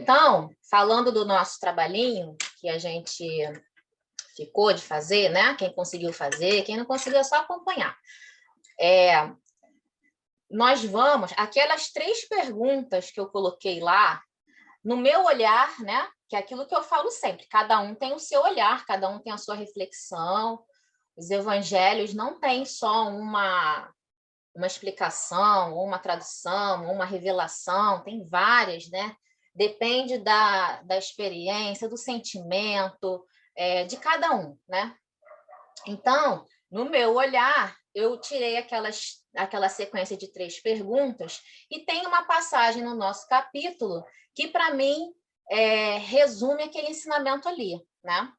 então, falando do nosso trabalhinho, que a gente ficou de fazer, né? Quem conseguiu fazer, quem não conseguiu é só acompanhar. Nós vamos, aquelas 3 perguntas que eu coloquei lá, no meu olhar, né? Que é aquilo que eu falo sempre, cada um tem o seu olhar, cada um tem a sua reflexão. Os evangelhos não têm só uma explicação, ou uma tradução, ou uma revelação, tem várias, né? Depende da experiência, do sentimento, de cada um, né? Então, no meu olhar, eu tirei aquela sequência de 3 perguntas e tem uma passagem no nosso capítulo que, para mim, resume aquele ensinamento ali, né?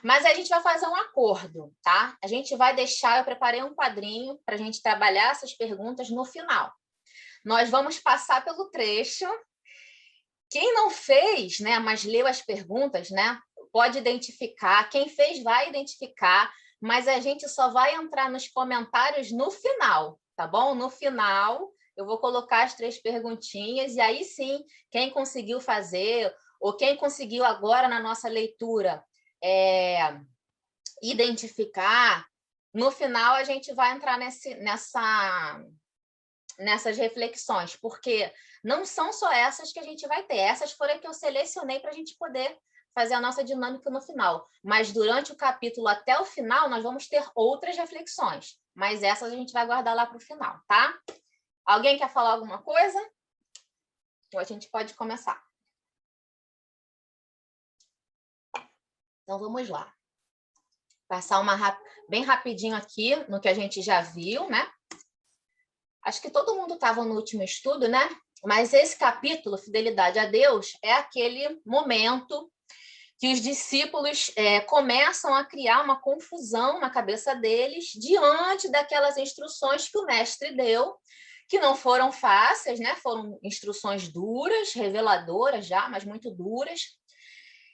Mas a gente vai fazer um acordo, tá? A gente vai deixar, eu preparei um quadrinho para a gente trabalhar essas perguntas no final. Nós vamos passar pelo trecho. Quem não fez, né, mas leu as perguntas, né, pode identificar. Quem fez vai identificar, mas a gente só vai entrar nos comentários no final, tá bom? No final, eu vou colocar as 3 perguntinhas e aí sim, quem conseguiu fazer ou quem conseguiu agora na nossa leitura identificar, no final a gente vai entrar nessas reflexões, porque não são só essas que a gente vai ter, essas foram que eu selecionei para a gente poder fazer a nossa dinâmica no final, mas durante o capítulo até o final nós vamos ter outras reflexões, mas essas a gente vai guardar lá para o final, tá? Alguém quer falar alguma coisa? Ou a gente pode começar. Então vamos lá. Passar bem rapidinho aqui no que a gente já viu, né? Acho que todo mundo estava no último estudo, né? Mas esse capítulo, Fidelidade a Deus, é aquele momento que os discípulos começam a criar uma confusão na cabeça deles diante daquelas instruções que o mestre deu, que não foram fáceis, né? Foram instruções duras, reveladoras já, mas muito duras.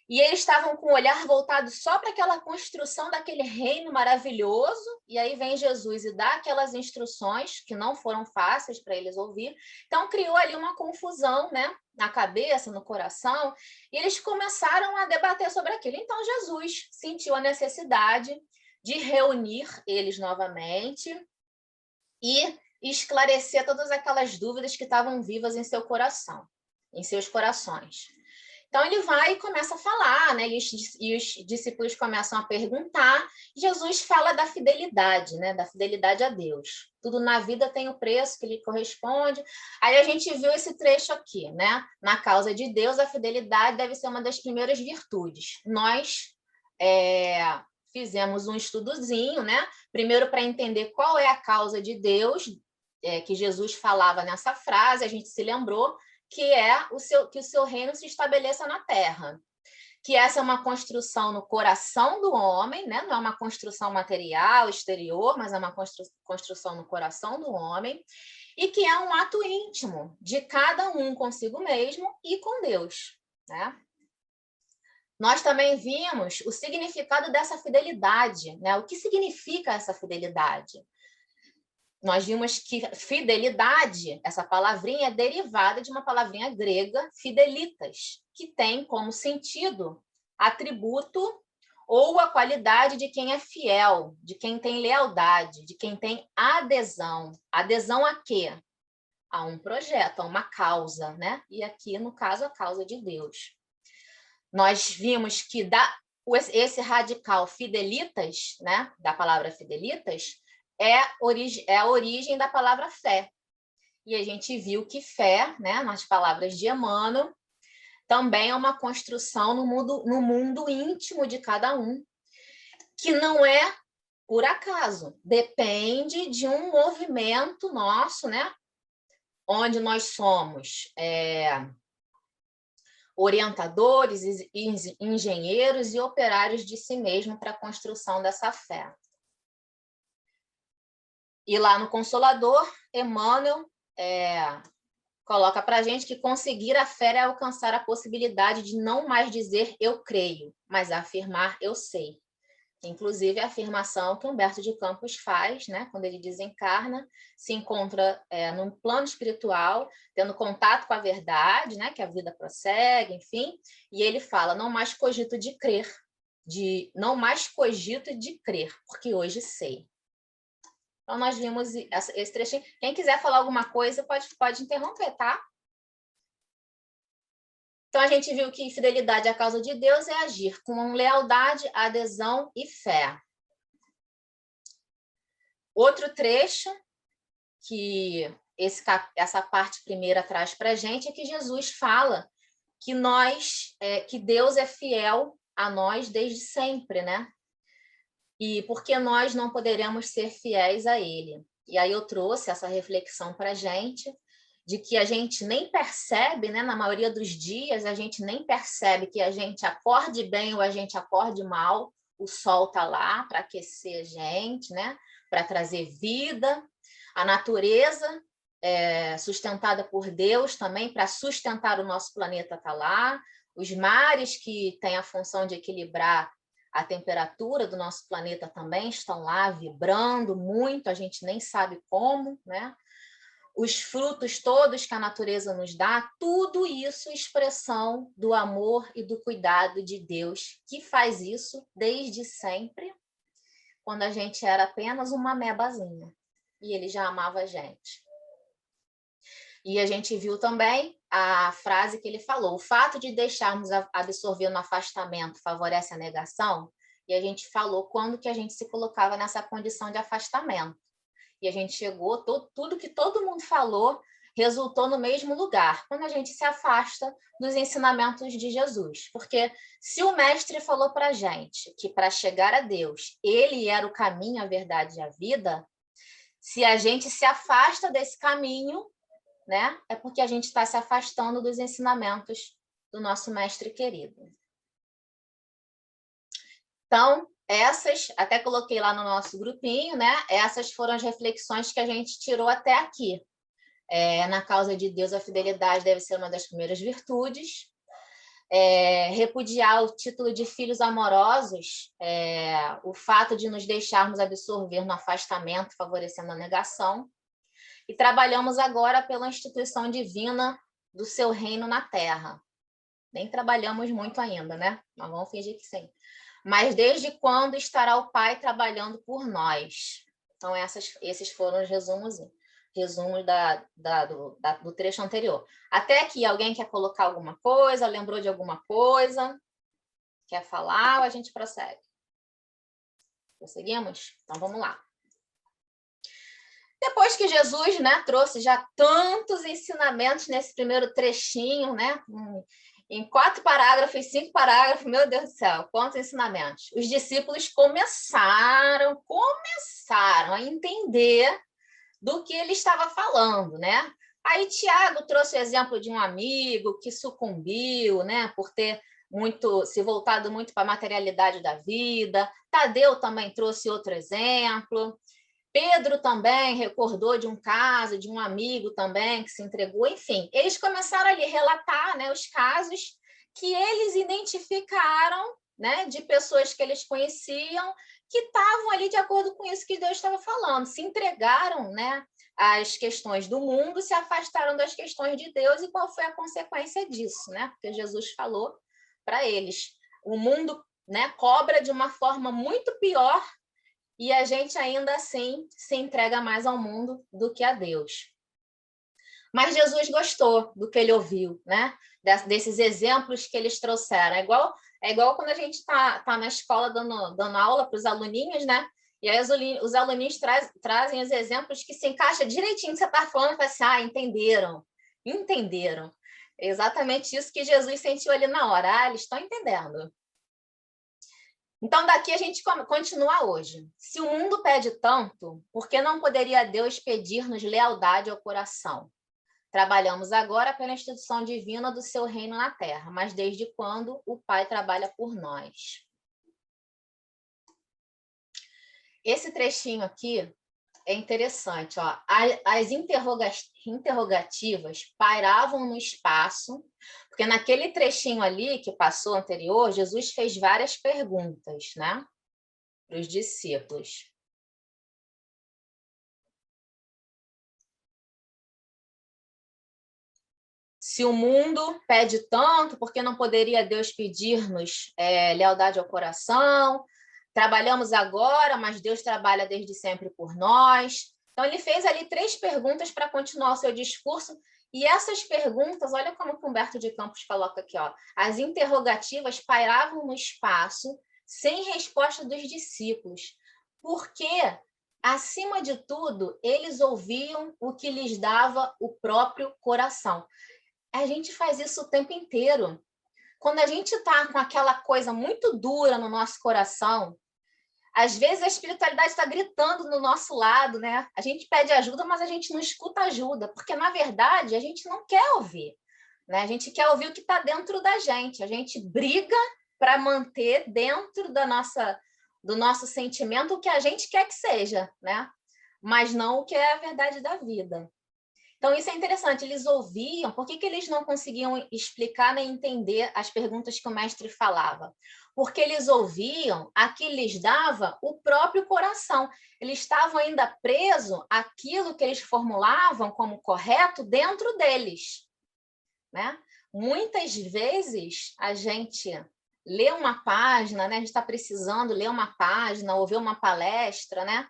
E eles estavam com o olhar voltado só para aquela construção daquele reino maravilhoso, e aí vem Jesus e dá aquelas instruções que não foram fáceis para eles ouvir. Então, criou ali uma confusão, né, na cabeça, no coração, e eles começaram a debater sobre aquilo. Então, Jesus sentiu a necessidade de reunir eles novamente e esclarecer todas aquelas dúvidas que estavam vivas em seu coração, em seus corações. Então, ele vai e começa a falar, né? E os discípulos começam a perguntar. Jesus fala da fidelidade, né? Da fidelidade a Deus. Tudo na vida tem o preço que lhe corresponde. Aí a gente viu esse trecho aqui, né? Na causa de Deus, a fidelidade deve ser uma das primeiras virtudes. Nós fizemos um estudozinho, né? Primeiro para entender qual é a causa de Deus, que Jesus falava nessa frase, a gente se lembrou que o seu reino se estabeleça na terra, que essa é uma construção no coração do homem, né? Não é uma construção material, exterior, mas é uma construção no coração do homem, e que é um ato íntimo de cada um consigo mesmo e com Deus, né? Nós também vimos o significado dessa fidelidade, né? O que significa essa fidelidade? Nós vimos que fidelidade, essa palavrinha é derivada de uma palavrinha grega, fidelitas, que tem como sentido atributo ou a qualidade de quem é fiel, de quem tem lealdade, de quem tem adesão. Adesão a quê? A um projeto, a uma causa, né? E aqui, no caso, a causa de Deus. Nós vimos que esse radical fidelitas, né? Da palavra fidelitas, é a origem da palavra fé. E a gente viu que fé, né, nas palavras de Emmanuel, também é uma construção no mundo íntimo de cada um, que não é por acaso, depende de um movimento nosso, né, onde nós somos orientadores, engenheiros e operários de si mesmo para a construção dessa fé. E lá no Consolador, Emmanuel coloca para a gente que conseguir a fé é alcançar a possibilidade de não mais dizer eu creio, mas afirmar eu sei. Inclusive, a afirmação que Humberto de Campos faz, né, quando ele desencarna, se encontra num plano espiritual, tendo contato com a verdade, né, que a vida prossegue, enfim, e ele fala, não mais cogito de crer, não mais cogito de crer, porque hoje sei. Então, nós vimos esse trechinho. Quem quiser falar alguma coisa, pode interromper, tá? Então, a gente viu que fidelidade à causa de Deus é agir com lealdade, adesão e fé. Outro trecho que essa parte primeira traz para a gente é que Jesus fala que Deus é fiel a nós desde sempre, né? E porque nós não poderemos ser fiéis a Ele. E aí eu trouxe essa reflexão para a gente, de que a gente nem percebe, né? Na maioria dos dias, a gente nem percebe que a gente acorde bem ou a gente acorde mal, o sol está lá para aquecer a gente, né? Para trazer vida. A natureza, sustentada por Deus também, para sustentar o nosso planeta está lá. Os mares, que têm a função de equilibrar a temperatura do nosso planeta, também estão lá vibrando muito, a gente nem sabe como, né? Os frutos todos que a natureza nos dá, tudo isso expressão do amor e do cuidado de Deus, que faz isso desde sempre, quando a gente era apenas uma amebazinha, e ele já amava a gente. E a gente viu também a frase que ele falou, o fato de deixarmos absorver no afastamento favorece a negação, e a gente falou quando que a gente se colocava nessa condição de afastamento. E a gente chegou, tudo que todo mundo falou resultou no mesmo lugar, quando a gente se afasta dos ensinamentos de Jesus. Porque se o mestre falou para a gente que para chegar a Deus, ele era o caminho, a verdade e a vida, se a gente se afasta desse caminho, né, é porque a gente está se afastando dos ensinamentos do nosso mestre querido. Então, até coloquei lá no nosso grupinho, né? Essas foram as reflexões que a gente tirou até aqui. Na causa de Deus, a fidelidade deve ser uma das primeiras virtudes. Repudiar o título de filhos amorosos, o fato de nos deixarmos absorver no afastamento, favorecendo a negação. E trabalhamos agora pela instituição divina do seu reino na Terra. Nem trabalhamos muito ainda, né? Mas vamos fingir que sim. Mas desde quando estará o Pai trabalhando por nós? Então, esses foram os resumos do trecho anterior. Até aqui, alguém quer colocar alguma coisa? Lembrou de alguma coisa? Quer falar ou a gente prossegue? Prosseguimos? Então, vamos lá. Depois que Jesus, né, trouxe já tantos ensinamentos nesse primeiro trechinho, né, em 4 parágrafos, 5 parágrafos, meu Deus do céu, quantos ensinamentos. Os discípulos começaram a entender do que ele estava falando, né? Aí Tiago trouxe o exemplo de um amigo que sucumbiu, né, por ter se voltado muito para a materialidade da vida. Tadeu também trouxe outro exemplo. Pedro também recordou de um caso, de um amigo também que se entregou. Enfim, eles começaram ali a relatar, né, os casos que eles identificaram, né, de pessoas que eles conheciam, que estavam ali de acordo com isso que Deus estava falando, se entregaram, né, às questões do mundo, se afastaram das questões de Deus, e qual foi a consequência disso, né? Porque Jesus falou para eles, o mundo, né, cobra de uma forma muito pior, e a gente ainda assim se entrega mais ao mundo do que a Deus. Mas Jesus gostou do que ele ouviu, né? Desses exemplos que eles trouxeram. É igual quando a gente está na escola dando aula para os aluninhos, né? E aí os aluninhos trazem os exemplos que se encaixam direitinho que você está falando, e fala assim, entenderam. É exatamente isso que Jesus sentiu ali na hora. Eles estão entendendo. Então, daqui a gente continua hoje. Se o mundo pede tanto, por que não poderia Deus pedir-nos lealdade ao coração? Trabalhamos agora pela instituição divina do seu reino na Terra, mas desde quando o Pai trabalha por nós? Esse trechinho aqui é interessante. Ó. As interrogativas pairavam no espaço, porque naquele trechinho ali que passou anterior, Jesus fez várias perguntas, né? para os discípulos. Se o mundo pede tanto, por que não poderia Deus pedir-nos lealdade ao coração? Trabalhamos agora, mas Deus trabalha desde sempre por nós. Então, ele fez ali 3 perguntas para continuar o seu discurso. E essas perguntas, olha como o Humberto de Campos coloca aqui, ó, as interrogativas pairavam no espaço, sem resposta dos discípulos. Porque, acima de tudo, eles ouviam o que lhes dava o próprio coração. A gente faz isso o tempo inteiro. Quando a gente está com aquela coisa muito dura no nosso coração, às vezes a espiritualidade está gritando no nosso lado, né? A gente pede ajuda, mas a gente não escuta ajuda, porque, na verdade, a gente não quer ouvir, né? A gente quer ouvir o que está dentro da gente. A gente briga para manter dentro do nosso sentimento o que a gente quer que seja, né? Mas não o que é a verdade da vida. Então, isso é interessante, eles ouviam, por que eles não conseguiam explicar nem entender as perguntas que o mestre falava? Porque eles ouviam a que lhes dava o próprio coração. Eles estavam ainda presos àquilo que eles formulavam como correto dentro deles, né? Muitas vezes a gente lê uma página, né? A gente está precisando ler uma página ou ver uma palestra, né?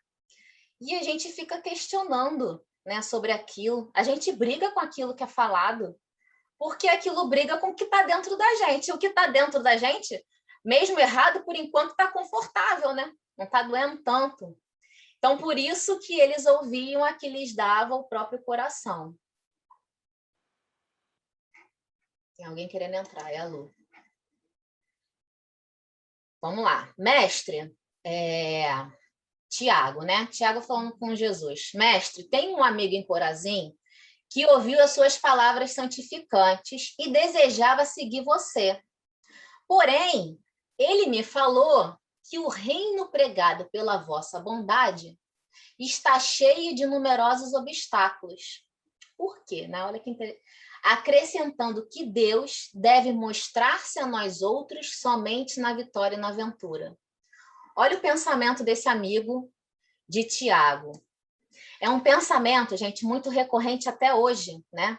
E a gente fica questionando, né, sobre aquilo. A gente briga com aquilo que é falado, porque aquilo briga com o que está dentro da gente. O que está dentro da gente, mesmo errado, por enquanto está confortável, né? Não está doendo tanto. Então, por isso que eles ouviam a que lhes dava o próprio coração. Tem alguém querendo entrar, é a Lu. Vamos lá. Mestre, Tiago, né? Tiago falando com Jesus. Mestre, tem um amigo em Corazim que ouviu as suas palavras santificantes e desejava seguir você. Porém, ele me falou que o reino pregado pela vossa bondade está cheio de numerosos obstáculos. Por quê? Né? Olha que interessante. Acrescentando que Deus deve mostrar-se a nós outros somente na vitória e na aventura. Olha o pensamento desse amigo de Tiago. É um pensamento, gente, muito recorrente até hoje, né?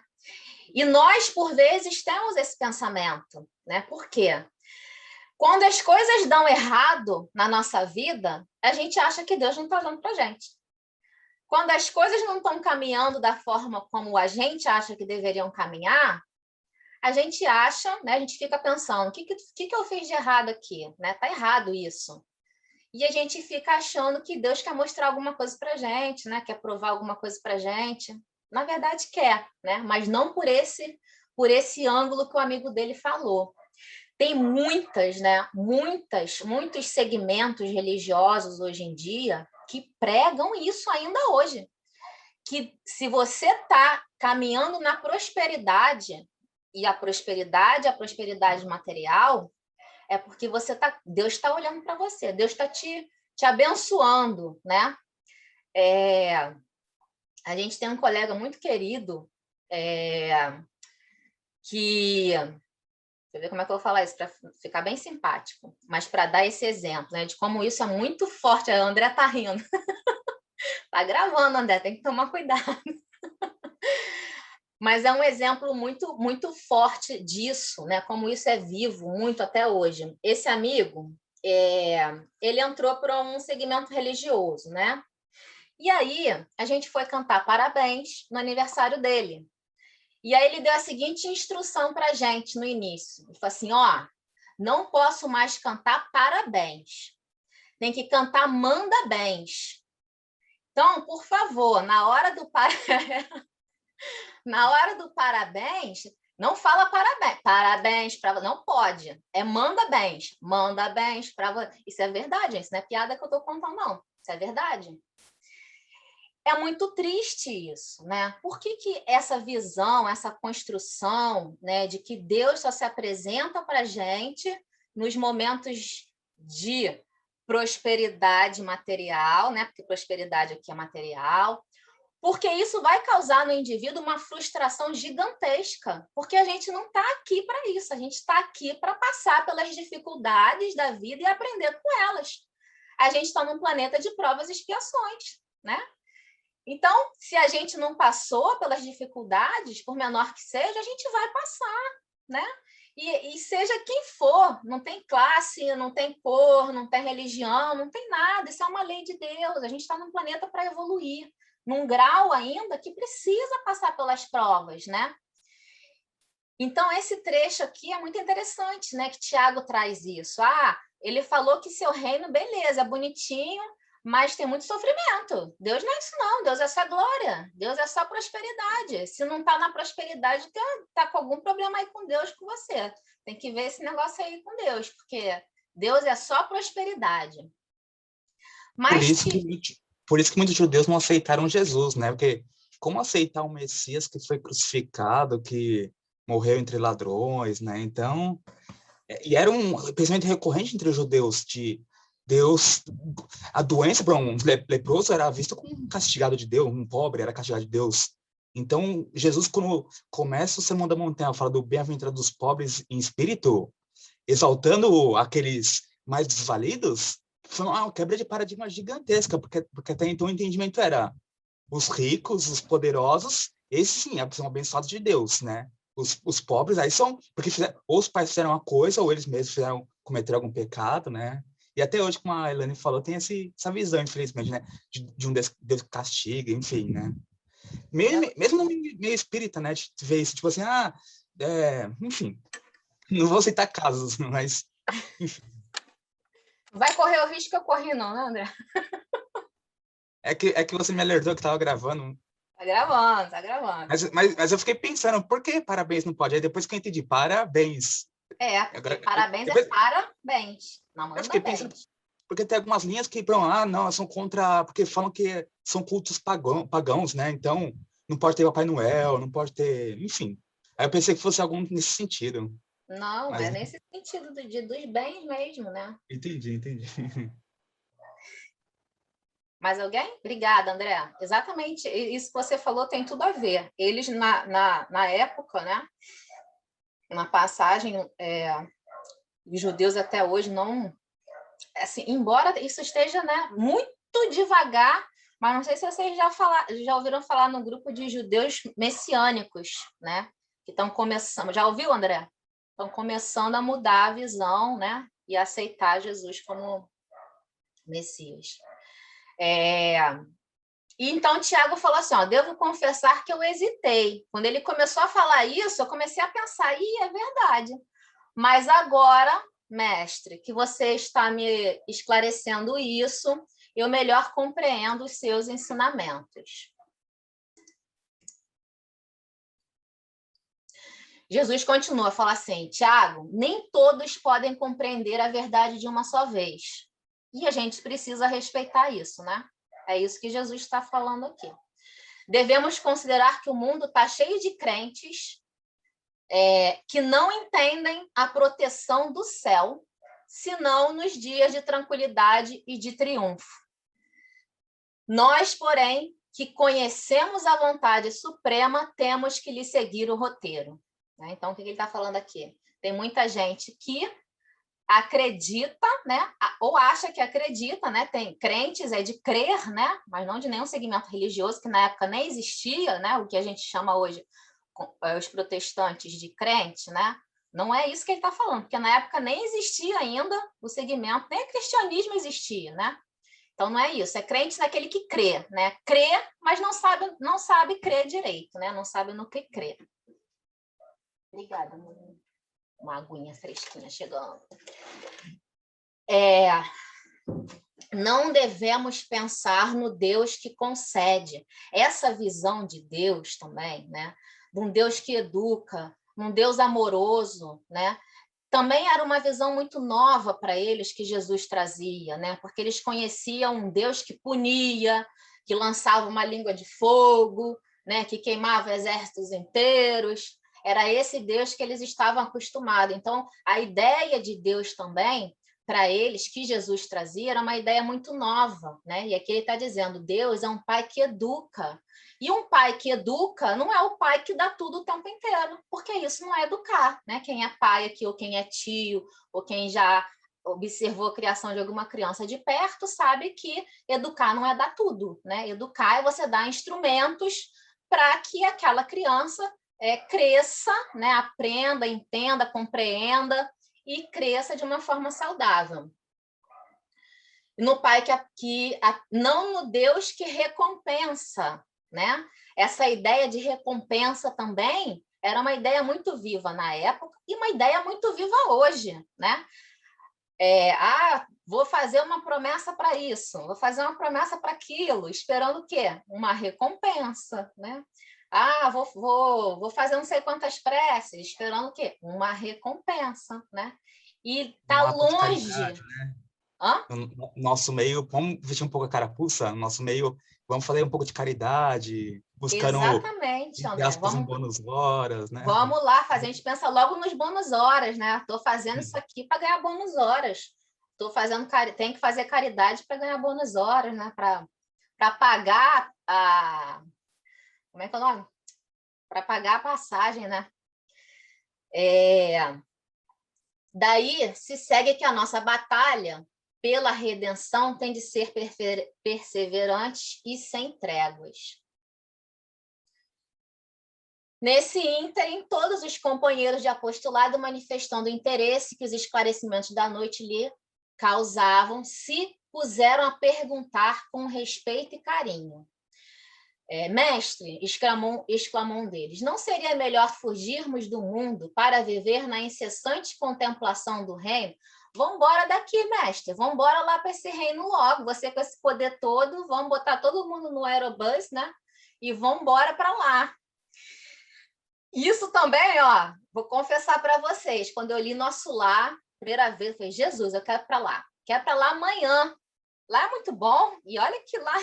E nós, por vezes, temos esse pensamento, né? Por quê? Quando as coisas dão errado na nossa vida, a gente acha que Deus não está olhando para a gente. Quando as coisas não estão caminhando da forma como a gente acha que deveriam caminhar, a gente acha, né? A gente fica pensando, o que eu fiz de errado aqui? Né? Tá errado isso. E a gente fica achando que Deus quer mostrar alguma coisa para a gente, né? Quer provar alguma coisa para a gente. Na verdade, quer, né? Mas não por esse ângulo que o amigo dele falou. Tem né? Muitos segmentos religiosos hoje em dia que pregam isso ainda hoje. Que se você está caminhando na prosperidade, e a prosperidade material, é porque Deus está olhando para você, Deus está te abençoando, né? A gente tem um colega muito querido que... Deixa eu ver como é que eu vou falar isso para ficar bem simpático, mas para dar esse exemplo, né, de como isso é muito forte. A André está rindo. Está gravando, André, tem que tomar cuidado. Mas é um exemplo muito, muito forte disso, né? Como isso é vivo muito até hoje. Esse amigo, ele entrou para um segmento religioso, né? E aí, a gente foi cantar parabéns no aniversário dele. E aí ele deu a seguinte instrução para a gente no início. Ele falou assim, ó, não posso mais cantar parabéns. Tem que cantar manda bens. Então, por favor, na hora do parabéns, não fala parabéns para, não pode. É manda bens para. Isso é verdade, gente. Isso não é piada que eu estou contando, não. Isso é verdade. É muito triste isso, né? Por que essa visão, essa construção, né, de que Deus só se apresenta para a gente nos momentos de prosperidade material, né? Porque prosperidade aqui é material. Porque isso vai causar no indivíduo uma frustração gigantesca, porque a gente não está aqui para isso, a gente está aqui para passar pelas dificuldades da vida e aprender com elas. a gente está num planeta de provas e expiações, né? Então, se a gente não passou pelas dificuldades, por menor que seja, a gente vai passar, né? E seja quem for, não tem classe, não tem cor, não tem religião, não tem nada, isso é uma lei de Deus, a gente está num planeta para evoluir, num grau ainda que precisa passar pelas provas, né? Então, esse trecho aqui é muito interessante, né? Que Tiago traz isso. Ele falou que seu reino, beleza, é bonitinho, mas tem muito sofrimento. Deus não é isso, não. Deus é só glória. Deus é só prosperidade. Se não está na prosperidade, está com algum problema aí com Deus, com você. Tem que ver esse negócio aí com Deus, porque Deus é só prosperidade. Mas por isso que muitos judeus não aceitaram Jesus, né? Porque como aceitar um Messias que foi crucificado, que morreu entre ladrões, né? Então, e era um pensamento recorrente entre os judeus de Deus, a doença para um leproso era vista como um castigado de Deus, um pobre era castigado de Deus. Então, Jesus, quando começa o Sermão da Montanha, fala do bem-aventurado dos pobres em espírito, exaltando aqueles mais desvalidos, foi uma quebra de paradigma gigantesca, porque até então o entendimento era os ricos, os poderosos, esses sim, são abençoados de Deus, né? Os pobres aí são, porque ou os pais fizeram uma coisa, ou eles mesmos cometeram algum pecado, né? E até hoje, como a Elaine falou, tem essa visão, infelizmente, né? De um Deus que castiga, enfim, né? Mesmo no meio espírita, né? De ver isso, tipo assim, enfim, não vou citar casos, mas, enfim. Vai correr o risco que eu corri, não, né, André? É que você me alertou que estava gravando. Tá gravando, tá gravando. Mas eu fiquei pensando, por que parabéns não pode? Aí depois que eu entendi, parabéns. Agora, parabéns é parabéns. Não manda eu fiquei pensando, porque tem algumas linhas que, não, são contra, porque falam que são cultos pagãos, né? Então, não pode ter Papai Noel, não pode ter, enfim. Aí eu pensei que fosse algum nesse sentido. Não, é nesse sentido dos bens mesmo, né? Entendi. Mais alguém? Obrigada, André. Exatamente, isso que você falou tem tudo a ver. Eles, na época, né? Na passagem, os judeus até hoje não... Assim, embora isso esteja, né, muito devagar, mas não sei se vocês já ouviram falar no grupo de judeus messiânicos, né? Que estão começando... Já ouviu, André? Estão começando a mudar a visão, né? E aceitar Jesus como Messias. E então Tiago falou assim, devo confessar que eu hesitei. Quando ele começou a falar isso, eu comecei a pensar, é verdade. Mas agora, mestre, que você está me esclarecendo isso, eu melhor compreendo os seus ensinamentos. Jesus continua a falar assim, Tiago, nem todos podem compreender a verdade de uma só vez. E a gente precisa respeitar isso, né? É isso que Jesus está falando aqui. Devemos considerar que o mundo está cheio de crentes que não entendem a proteção do céu, senão nos dias de tranquilidade e de triunfo. Nós, porém, que conhecemos a vontade suprema, temos que lhe seguir o roteiro. Então, o que ele está falando aqui? Tem muita gente que acredita, né? Ou acha que acredita, né? Tem crentes de crer, né? Mas não de nenhum segmento religioso, que na época nem existia, né? O que a gente chama hoje os protestantes de crente, né? Não é isso que ele está falando, porque na época nem existia ainda o segmento, nem o cristianismo existia, né? Então não é isso, é crente naquele que crê, né? Crê, mas não sabe crer direito, né? Não sabe no que crê. Obrigada, uma aguinha fresquinha chegando. Não devemos pensar no Deus que concede. Essa visão de Deus também, né? De um Deus que educa, um Deus amoroso, né? Também era uma visão muito nova para eles que Jesus trazia, né? Porque eles conheciam um Deus que punia, que lançava uma língua de fogo, né? Que queimava exércitos inteiros. Era esse Deus que eles estavam acostumados. Então, a ideia de Deus também, para eles, que Jesus trazia, era uma ideia muito nova, né? E aqui ele está dizendo, Deus é um pai que educa. E um pai que educa não é o pai que dá tudo o tempo inteiro, porque isso não é educar, né? Quem é pai aqui, ou quem é tio, ou quem já observou a criação de alguma criança de perto, sabe que educar não é dar tudo, né? Educar é você dar instrumentos para que aquela criança cresça, né? Aprenda, entenda, compreenda e cresça de uma forma saudável. No Pai não no Deus que recompensa, né? Essa ideia de recompensa também era uma ideia muito viva na época e uma ideia muito viva hoje, né? Vou fazer uma promessa para isso, vou fazer uma promessa para aquilo, esperando o quê? Uma recompensa, né? Vou fazer não sei quantas preces, esperando o quê? Uma recompensa, né? E tá Um ato de longe. caridade, né? Hã? No nosso meio, vamos vestir um pouco a carapuça, no nosso meio, vamos fazer um pouco de caridade, buscando, Exatamente, entre André. aspas, um bônus horas, né? Vamos lá fazer. A gente pensa logo nos bônus horas, né? Estou fazendo isso aqui para ganhar bônus horas. Tem que fazer caridade para ganhar bônus horas, né? Para pagar a. Como é que é o nome? Para pagar a passagem, né? Daí se segue que a nossa batalha pela redenção tem de ser perseverante e sem tréguas. Nesse ínterim, todos os companheiros de apostolado, manifestando o interesse que os esclarecimentos da noite lhe causavam, se puseram a perguntar com respeito e carinho. Mestre, exclamou um deles, não seria melhor fugirmos do mundo para viver na incessante contemplação do reino? Vamos embora daqui, mestre, vamos embora lá para esse reino logo, você com esse poder todo, vamos botar todo mundo no aerobus, né? E vamos embora para lá. Isso também, ó, vou confessar para vocês, quando eu li Nosso Lar, primeira vez, eu falei, Jesus, eu quero para lá amanhã. Lá é muito bom, e olha que lá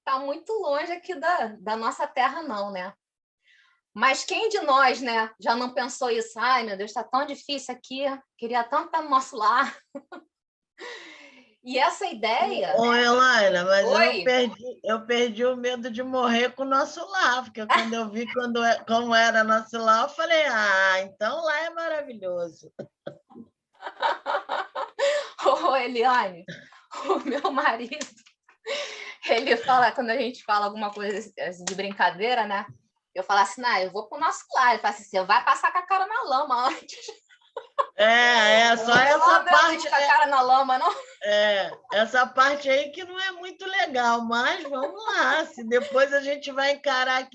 tá muito longe aqui da nossa terra, não, né? Mas quem de nós, né, já não pensou isso? Ai, meu Deus, tá tão difícil aqui, queria tanto estar no nosso lar. E essa ideia... Ô, Elaine, mas Oi? eu perdi o medo de morrer com o nosso lar, porque quando eu vi como era nosso lar, eu falei, então lá é maravilhoso. Ô, Eliane, o meu marido, ele fala, quando a gente fala alguma coisa de brincadeira, né? Eu falo assim, eu vou pro nosso lar. Ele fala assim, você vai passar com a cara na lama antes. Só essa parte. Com a cara na lama, não? Essa parte aí que não é muito legal, mas vamos lá. Se depois a gente vai encarar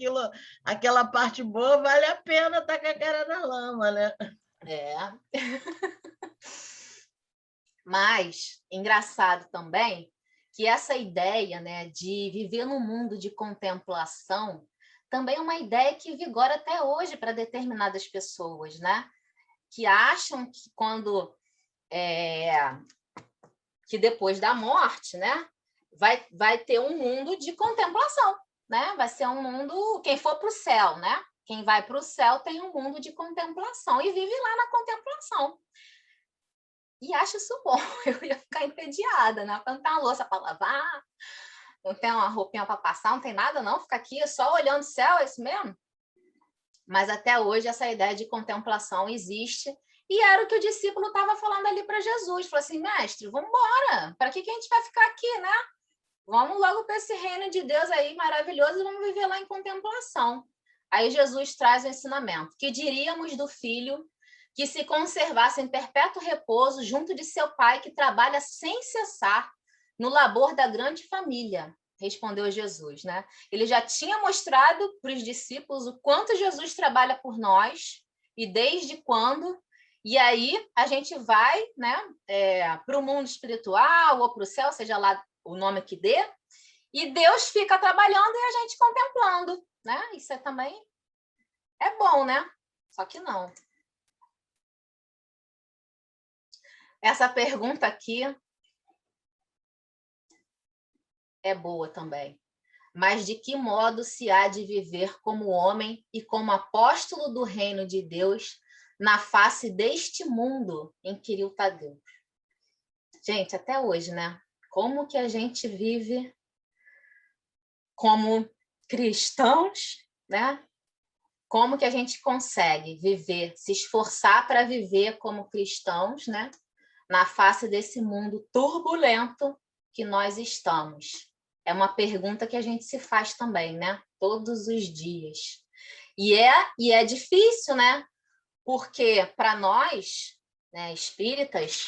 aquela parte boa, vale a pena estar com a cara na lama, né? Mas, engraçado também, que essa ideia, né, de viver num mundo de contemplação também é uma ideia que vigora até hoje para determinadas pessoas, né? Que acham que que depois da morte, né, vai ter um mundo de contemplação, né? Vai ser um mundo, quem for para o céu, né? Quem vai para o céu tem um mundo de contemplação e vive lá na contemplação. E acho isso bom, eu ia ficar entediada, né? Não tem uma louça para lavar, não tem uma roupinha para passar, não tem nada, não. Fica aqui só olhando o céu, é isso mesmo? Mas até hoje essa ideia de contemplação existe. E era o que o discípulo estava falando ali para Jesus. Falou assim, mestre, vamos embora. Para que a gente vai ficar aqui, né? Vamos logo para esse reino de Deus aí maravilhoso e vamos viver lá em contemplação. Aí Jesus traz o ensinamento. Que diríamos do filho que se conservasse em perpétuo repouso junto de seu pai que trabalha sem cessar no labor da grande família? Respondeu Jesus, né? Ele já tinha mostrado para os discípulos o quanto Jesus trabalha por nós e desde quando. E aí a gente vai, né, para o mundo espiritual ou para o céu, seja lá o nome que dê, e Deus fica trabalhando e a gente contemplando, né? Isso também é bom, né? Só que não. Essa pergunta aqui é boa também. Mas de que modo se há de viver como homem e como apóstolo do reino de Deus na face deste mundo? Inquiriu Tadeu. Gente, até hoje, né? Como que a gente vive como cristãos, né? Como que a gente consegue viver, se esforçar para viver como cristãos, né? na face desse mundo turbulento que nós estamos? É uma pergunta que a gente se faz também, né? Todos os dias. E é difícil, né? Porque para nós, né, espíritas,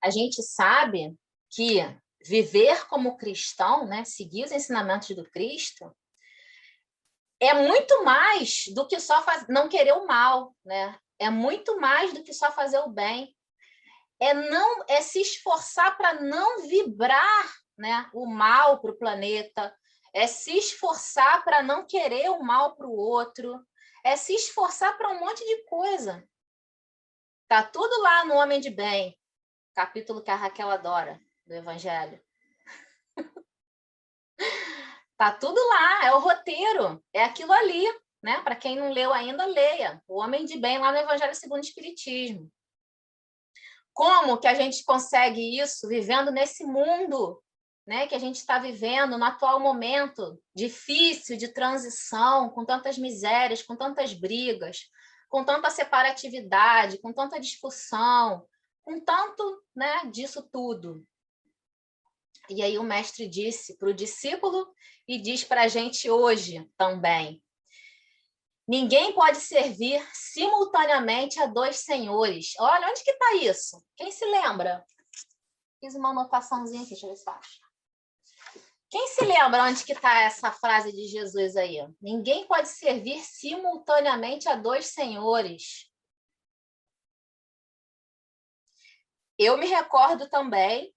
a gente sabe que viver como cristão, né, seguir os ensinamentos do Cristo, é muito mais do que só não querer o mal, né? É muito mais do que só fazer o bem. É se esforçar para não vibrar, né, o mal para o planeta, é se esforçar para não querer o mal para o outro, é se esforçar para um monte de coisa. Tá tudo lá no Homem de Bem, capítulo que a Raquel adora, do Evangelho. Tá tudo lá, é o roteiro, é aquilo ali, né? Para quem não leu ainda, leia. O Homem de Bem lá no Evangelho segundo o Espiritismo. Como que a gente consegue isso vivendo nesse mundo, né, que a gente está vivendo no atual momento difícil de transição, com tantas misérias, com tantas brigas, com tanta separatividade, com tanta discussão, com tanto, né, disso tudo. E aí o mestre disse para o discípulo e diz para a gente hoje também: ninguém pode servir simultaneamente a dois senhores. Olha, onde que está isso? Quem se lembra? Fiz uma anotaçãozinha aqui, deixa eu ver se acho. Quem se lembra onde que está essa frase de Jesus aí? Ninguém pode servir simultaneamente a dois senhores. Eu me recordo também...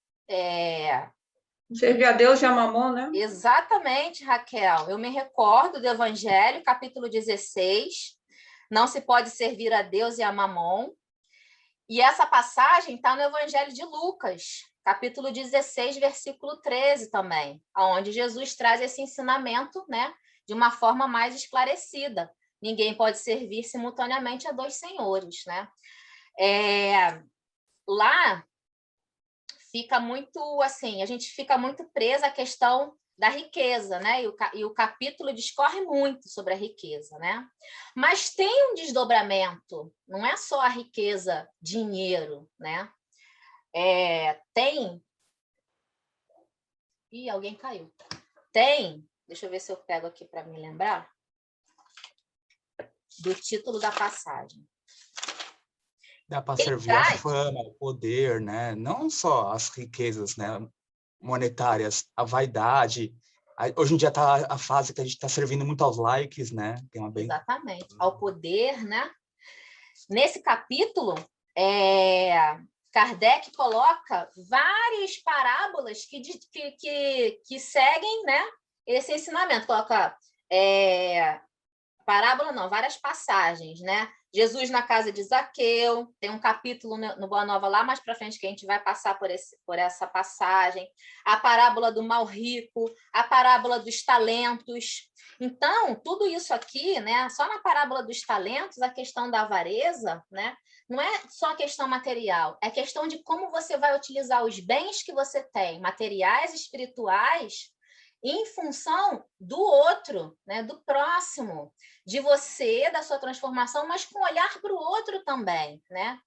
Servir a Deus e a Mamon, né? Exatamente, Raquel. Eu me recordo do Evangelho, capítulo 16. Não se pode servir a Deus e a Mamon. E essa passagem está no Evangelho de Lucas, capítulo 16, versículo 13 também, onde Jesus traz esse ensinamento, né, de uma forma mais esclarecida. Ninguém pode servir simultaneamente a dois senhores, né? Lá fica muito assim, a gente fica muito presa à questão da riqueza, né? E o capítulo discorre muito sobre a riqueza, né? Mas tem um desdobramento, não é só a riqueza, dinheiro, né? Tem... Ih, alguém caiu. Tem, deixa eu ver se eu pego aqui para me lembrar do título da passagem. Dá para servir a fama, o poder, né? Não só as riquezas, né, monetárias, a vaidade. Hoje em dia está a fase que a gente está servindo muito aos likes, né? Tem uma bem... Exatamente, ao poder, né? Nesse capítulo, Kardec coloca várias parábolas que seguem, né, esse ensinamento. Coloca parábola, não, várias passagens, né? Jesus na casa de Zaqueu, tem um capítulo no Boa Nova lá mais para frente que a gente vai passar por essa passagem. A parábola do mal rico, a parábola dos talentos. Então, tudo isso aqui, né? Só na parábola dos talentos, a questão da avareza, né? Não é só a questão material, é questão de como você vai utilizar os bens que você tem, materiais, espirituais, em função do outro, né, do próximo, de você, da sua transformação, mas com olhar para o outro também, né?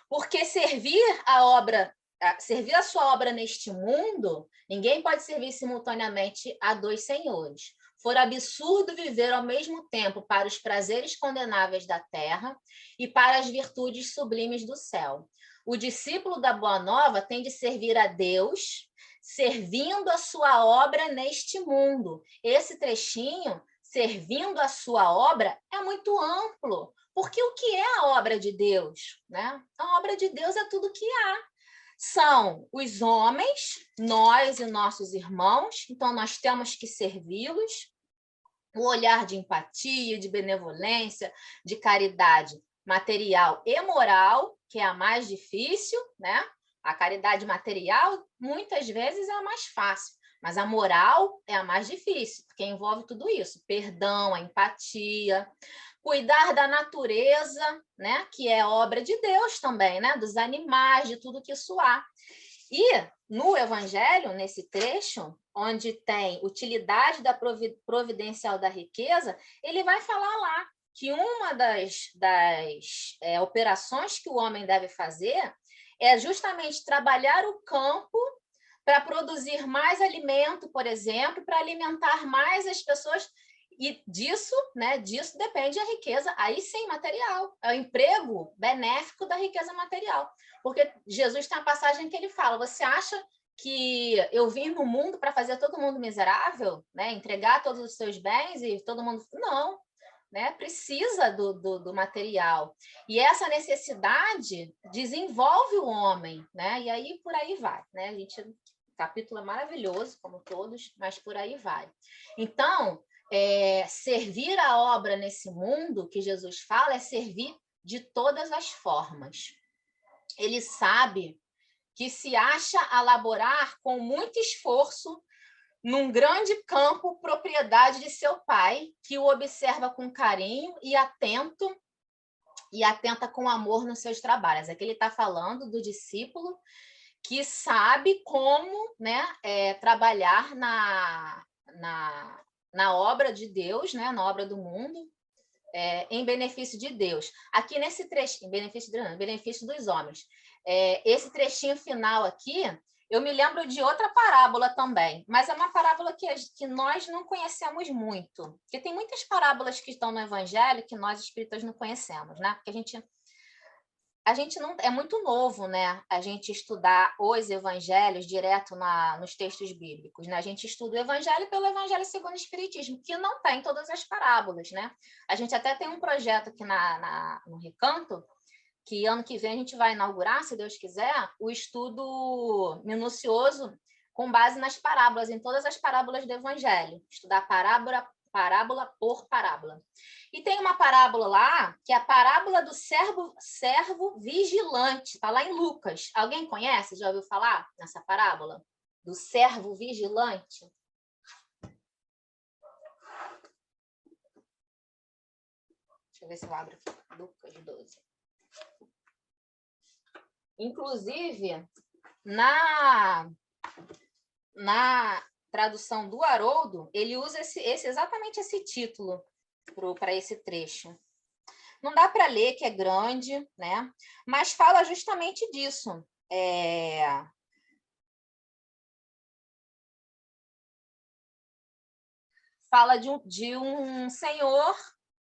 Porque servir a sua obra neste mundo, ninguém pode servir simultaneamente a dois senhores. For absurdo viver ao mesmo tempo para os prazeres condenáveis da terra e para as virtudes sublimes do céu. O discípulo da Boa Nova tem de servir a Deus, servindo a sua obra neste mundo. Esse trechinho, servindo a sua obra, é muito amplo, porque o que é a obra de Deus, né? A obra de Deus é tudo que há. São os homens, nós e nossos irmãos, então nós temos que servi-los. O olhar de empatia, de benevolência, de caridade material e moral, que é a mais difícil, né? A caridade material, muitas vezes, é a mais fácil, mas a moral é a mais difícil, porque envolve tudo isso: perdão, a empatia, cuidar da natureza, né? Que é obra de Deus também, né? Dos animais, de tudo que isso há. E no Evangelho, nesse trecho, onde tem utilidade da providencial da riqueza, ele vai falar lá que uma das operações que o homem deve fazer é justamente trabalhar o campo para produzir mais alimento, por exemplo, para alimentar mais as pessoas. E disso, né, disso depende a riqueza, aí sim, material. É o emprego benéfico da riqueza material. Porque Jesus tem uma passagem que ele fala, você acha que eu vim no mundo para fazer todo mundo miserável, né? Entregar todos os seus bens e todo mundo... Não, né? Precisa do material. E essa necessidade desenvolve o homem, né? E aí por aí vai, né? O capítulo é maravilhoso, como todos, mas por aí vai. Então, servir a obra nesse mundo que Jesus fala é servir de todas as formas. Ele sabe que se acha a laborar com muito esforço num grande campo, propriedade de seu pai, que o observa com carinho e atenta com amor nos seus trabalhos. Aqui ele está falando do discípulo que sabe como, né, trabalhar na obra de Deus, né, na obra do mundo, em benefício de Deus. Aqui nesse trecho, em benefício dos homens. Esse trechinho final aqui, eu me lembro de outra parábola também, mas é uma parábola que nós não conhecemos muito, porque tem muitas parábolas que estão no Evangelho que nós espíritas não conhecemos, né? Porque a gente não é muito novo, né? A gente estudar os evangelhos direto nos textos bíblicos, né? A gente estuda o evangelho pelo Evangelho segundo o Espiritismo, que não tem todas as parábolas, né? A gente até tem um projeto aqui no Recanto, que ano que vem a gente vai inaugurar, se Deus quiser, o estudo minucioso com base nas parábolas, em todas as parábolas do Evangelho. Estudar parábola por parábola. E tem uma parábola lá, que é a parábola do servo vigilante. Está lá em Lucas. Alguém conhece? Já ouviu falar nessa parábola? Do servo vigilante? Deixa eu ver se eu abro aqui. Lucas 12. Inclusive, na tradução do Haroldo, ele usa exatamente esse título para esse trecho. Não dá para ler, que é grande, né? Mas fala justamente disso. Fala de um senhor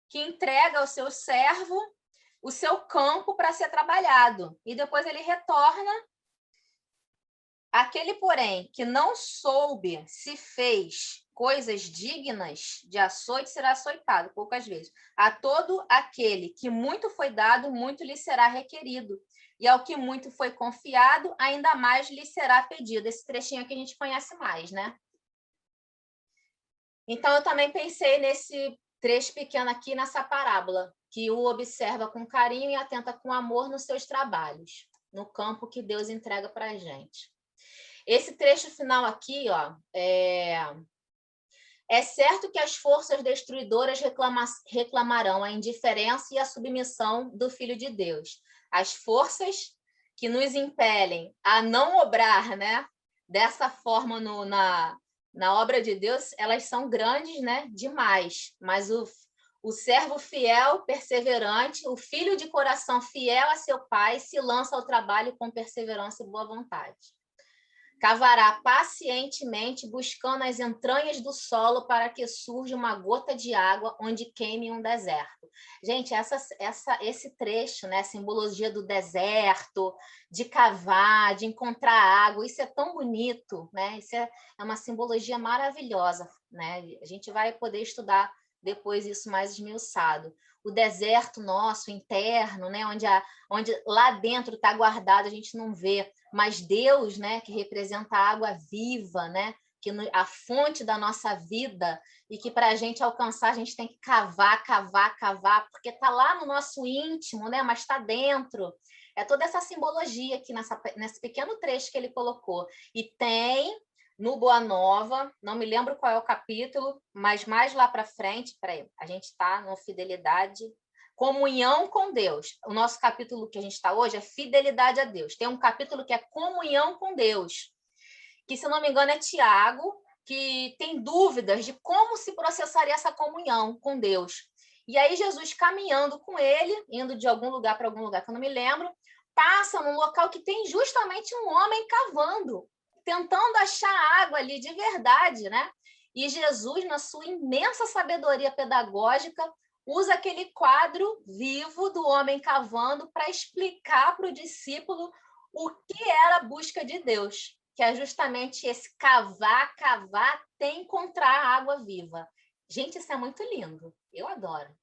que entrega ao seu servo o seu campo para ser trabalhado. E depois ele retorna. Aquele, porém, que não soube se fez coisas dignas de açoite, será açoitado, poucas vezes. A todo aquele que muito foi dado, muito lhe será requerido. E ao que muito foi confiado, ainda mais lhe será pedido. Esse trechinho aqui a gente conhece mais, né? Então, eu também pensei nesse trecho pequeno aqui, nessa parábola, que o observa com carinho e atenta com amor nos seus trabalhos, no campo que Deus entrega para a gente. Esse trecho final aqui, ó, é certo que as forças destruidoras reclamarão a indiferença e a submissão do Filho de Deus. As forças que nos impelem a não obrar, né, dessa forma na obra de Deus, elas são grandes, né, demais. Mas o servo fiel, perseverante, o filho de coração fiel a seu pai, se lança ao trabalho com perseverança e boa vontade. Cavará pacientemente, buscando as entranhas do solo para que surja uma gota de água onde queime um deserto. Gente, esse trecho, né, a simbologia do deserto, de cavar, de encontrar água, isso é tão bonito, né? Isso é uma simbologia maravilhosa, né? A gente vai poder estudar depois isso mais esmiuçado. O deserto nosso, interno, né, onde lá dentro está guardado, a gente não vê, mas Deus, né, que representa a água viva, né, a fonte da nossa vida, e que para a gente alcançar, a gente tem que cavar, porque está lá no nosso íntimo, né, mas está dentro. É toda essa simbologia aqui nesse pequeno trecho que ele colocou. E tem no Boa Nova, não me lembro qual é o capítulo, mas mais lá para frente, a gente está no Fidelidade, Comunhão com Deus. O nosso capítulo que a gente está hoje é Fidelidade a Deus. Tem um capítulo que é Comunhão com Deus, que, se não me engano, é Tiago, que tem dúvidas de como se processaria essa comunhão com Deus. E aí Jesus, caminhando com ele, indo de algum lugar para algum lugar que eu não me lembro, passa num local que tem justamente um homem cavando, tentando achar água ali de verdade, né? E Jesus, na sua imensa sabedoria pedagógica, usa aquele quadro vivo do homem cavando para explicar para o discípulo o que era a busca de Deus, que é justamente esse cavar até encontrar a água viva. Gente, isso é muito lindo. Eu adoro.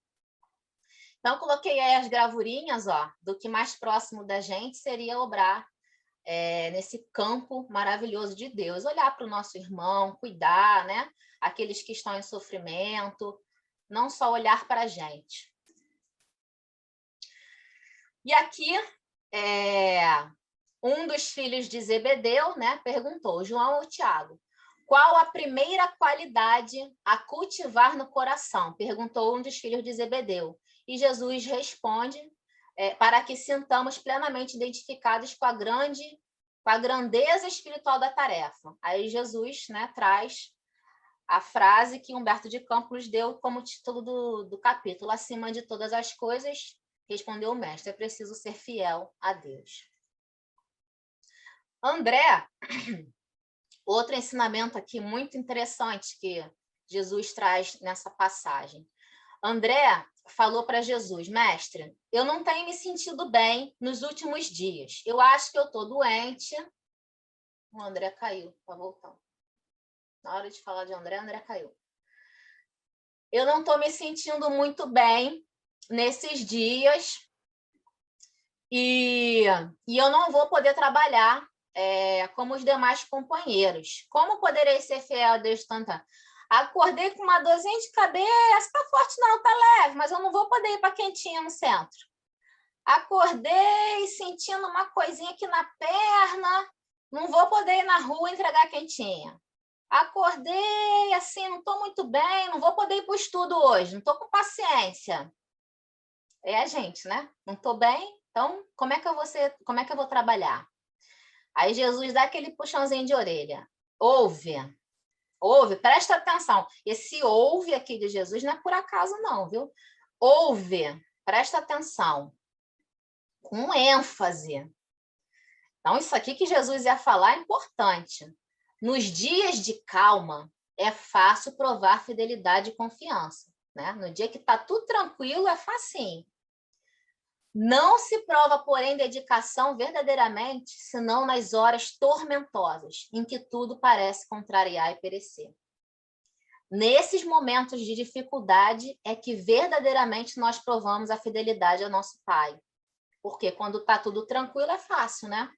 Então, coloquei aí as gravurinhas, ó, do que mais próximo da gente seria obrar nesse campo maravilhoso de Deus. Olhar para o nosso irmão, cuidar, né? Aqueles que estão em sofrimento, não só olhar para a gente. E aqui, um dos filhos de Zebedeu, né, perguntou, João ou Tiago, qual a primeira qualidade a cultivar no coração? Perguntou um dos filhos de Zebedeu. E Jesus responde para que sintamos plenamente identificados com a grandeza espiritual da tarefa. Aí Jesus, né, traz a frase que Humberto de Campos deu como título do capítulo. Acima de todas as coisas, respondeu o mestre, é preciso ser fiel a Deus. André, outro ensinamento aqui muito interessante que Jesus traz nessa passagem. André falou para Jesus, mestre, eu não tenho me sentido bem nos últimos dias. Eu acho que eu estou doente. O André caiu, está voltando. Na hora de falar de André caiu. Eu não estou me sentindo muito bem nesses dias e eu não vou poder trabalhar como os demais companheiros. Como poderei ser fiel a Deus tanto? Acordei com uma dorzinha de cabeça, tá forte não, tá leve, mas eu não vou poder ir para quentinha no centro. Acordei sentindo uma coisinha aqui na perna, não vou poder ir na rua entregar quentinha. Acordei assim, não estou muito bem, não vou poder ir para o estudo hoje, não estou com paciência. Gente, né? Não estou bem, então como é que eu vou trabalhar? Aí Jesus dá aquele puxãozinho de orelha. Ouve, presta atenção. Esse ouve aqui de Jesus não é por acaso não, viu? Ouve, presta atenção. Com ênfase. Então, isso aqui que Jesus ia falar é importante. Nos dias de calma, é fácil provar fidelidade e confiança. Né? No dia que está tudo tranquilo, é facinho. Não se prova, porém, dedicação verdadeiramente, senão nas horas tormentosas, em que tudo parece contrariar e perecer. Nesses momentos de dificuldade é que verdadeiramente nós provamos a fidelidade ao nosso Pai. Porque quando está tudo tranquilo é fácil, né?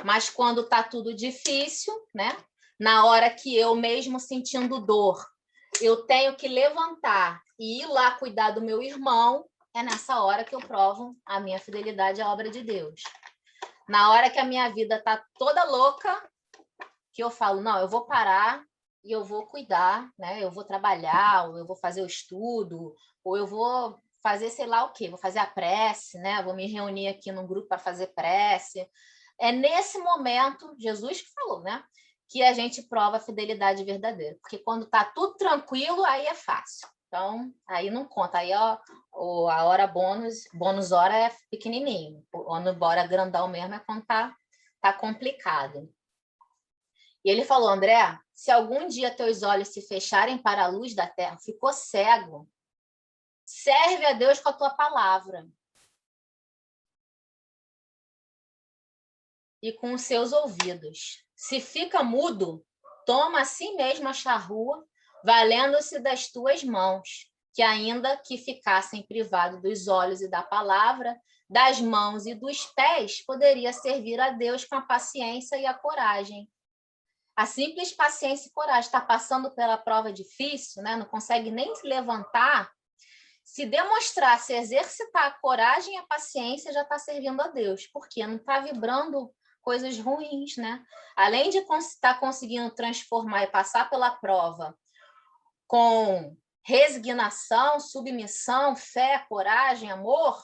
Mas quando está tudo difícil, né? Na hora que eu mesmo sentindo dor, eu tenho que levantar e ir lá cuidar do meu irmão, é nessa hora que eu provo a minha fidelidade à obra de Deus. Na hora que a minha vida está toda louca, que eu falo, não, eu vou parar e eu vou cuidar, né? Eu vou trabalhar, ou eu vou fazer o estudo, ou eu vou fazer sei lá o quê, vou fazer a prece, né? Vou me reunir aqui num grupo para fazer prece. É nesse momento, Jesus que falou, né? Que a gente prova a fidelidade verdadeira. Porque quando está tudo tranquilo, aí é fácil. Então, aí não conta. Aí ó, a hora bônus hora é pequenininho. Quando bora grandão mesmo é quando tá complicado. E ele falou, André, se algum dia teus olhos se fecharem para a luz da terra, ficou cego, serve a Deus com a tua palavra. E com os seus ouvidos. Se fica mudo, toma a si mesmo a charrua, valendo-se das tuas mãos, que ainda que ficassem privados dos olhos e da palavra, das mãos e dos pés, poderia servir a Deus com a paciência e a coragem. A simples paciência e coragem, está passando pela prova difícil, né? Não consegue nem se levantar, se demonstrar, se exercitar a coragem e a paciência, já está servindo a Deus, porque não está vibrando coisas ruins, né? Além de estar conseguindo transformar e passar pela prova com resignação, submissão, fé, coragem, amor,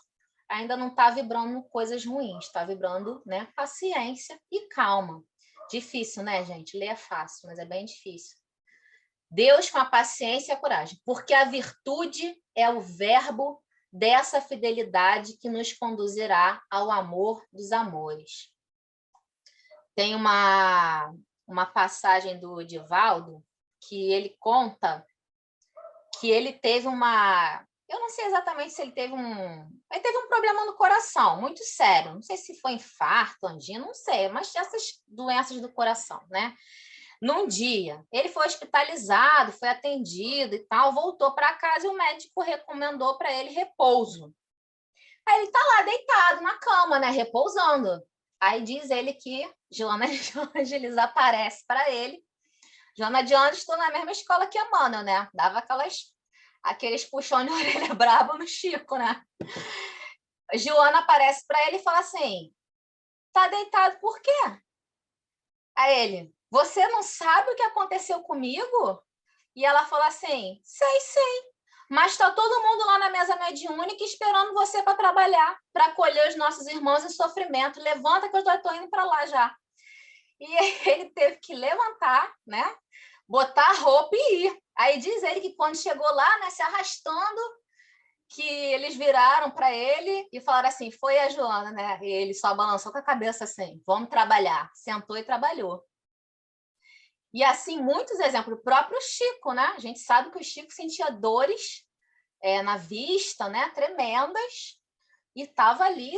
ainda não está vibrando coisas ruins, está vibrando, né, paciência e calma. Difícil, né, gente? Ler é fácil, mas é bem difícil. Deus com a paciência e a coragem, porque a virtude é o verbo dessa fidelidade que nos conduzirá ao amor dos amores. Tem uma passagem do Divaldo que ele conta que ele teve uma... Eu não sei exatamente se ele teve um problema no coração, muito sério. Não sei se foi infarto, angina, não sei, mas essas doenças do coração, né? Num dia, ele foi hospitalizado, foi atendido e tal, voltou para casa e o médico recomendou para ele repouso. Aí ele está lá deitado na cama, né, repousando. Aí diz ele que Joana de Ângeles aparece para ele. Joana de Ângeles estou na mesma escola que Emmanuel, né? Dava aqueles puxões de orelha brabo no Chico, né? Joana aparece para ele e fala assim: tá deitado por quê? Aí ele: você não sabe o que aconteceu comigo? E ela fala assim: sei, mas está todo mundo lá na mesa mediúnica esperando você para trabalhar, para acolher os nossos irmãos em sofrimento. Levanta que eu já estou indo para lá já. E ele teve que levantar, né? Botar a roupa e ir. Aí diz ele que quando chegou lá, né, se arrastando, que eles viraram para ele e falaram assim: foi a Joana, né? E ele só balançou com a cabeça assim: vamos trabalhar. Sentou e trabalhou. E assim, muitos exemplos. O próprio Chico, né? A gente sabe que o Chico sentia dores na vista, né? Tremendas, e estava ali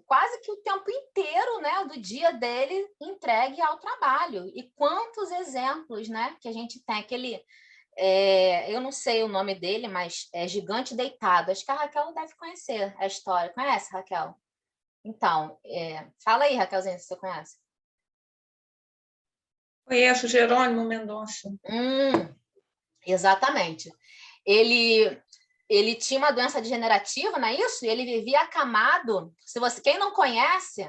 quase que o tempo inteiro, né, do dia dele entregue ao trabalho. E quantos exemplos, né, que a gente tem. Aquele, eu não sei o nome dele, mas é Gigante Deitado. Acho que a Raquel deve conhecer a história. Conhece, Raquel? Então, fala aí, Raquelzinha, se você conhece. Conheço Jerônimo Mendonça. Exatamente. Ele tinha uma doença degenerativa, não é isso? E ele vivia acamado. Quem não conhece,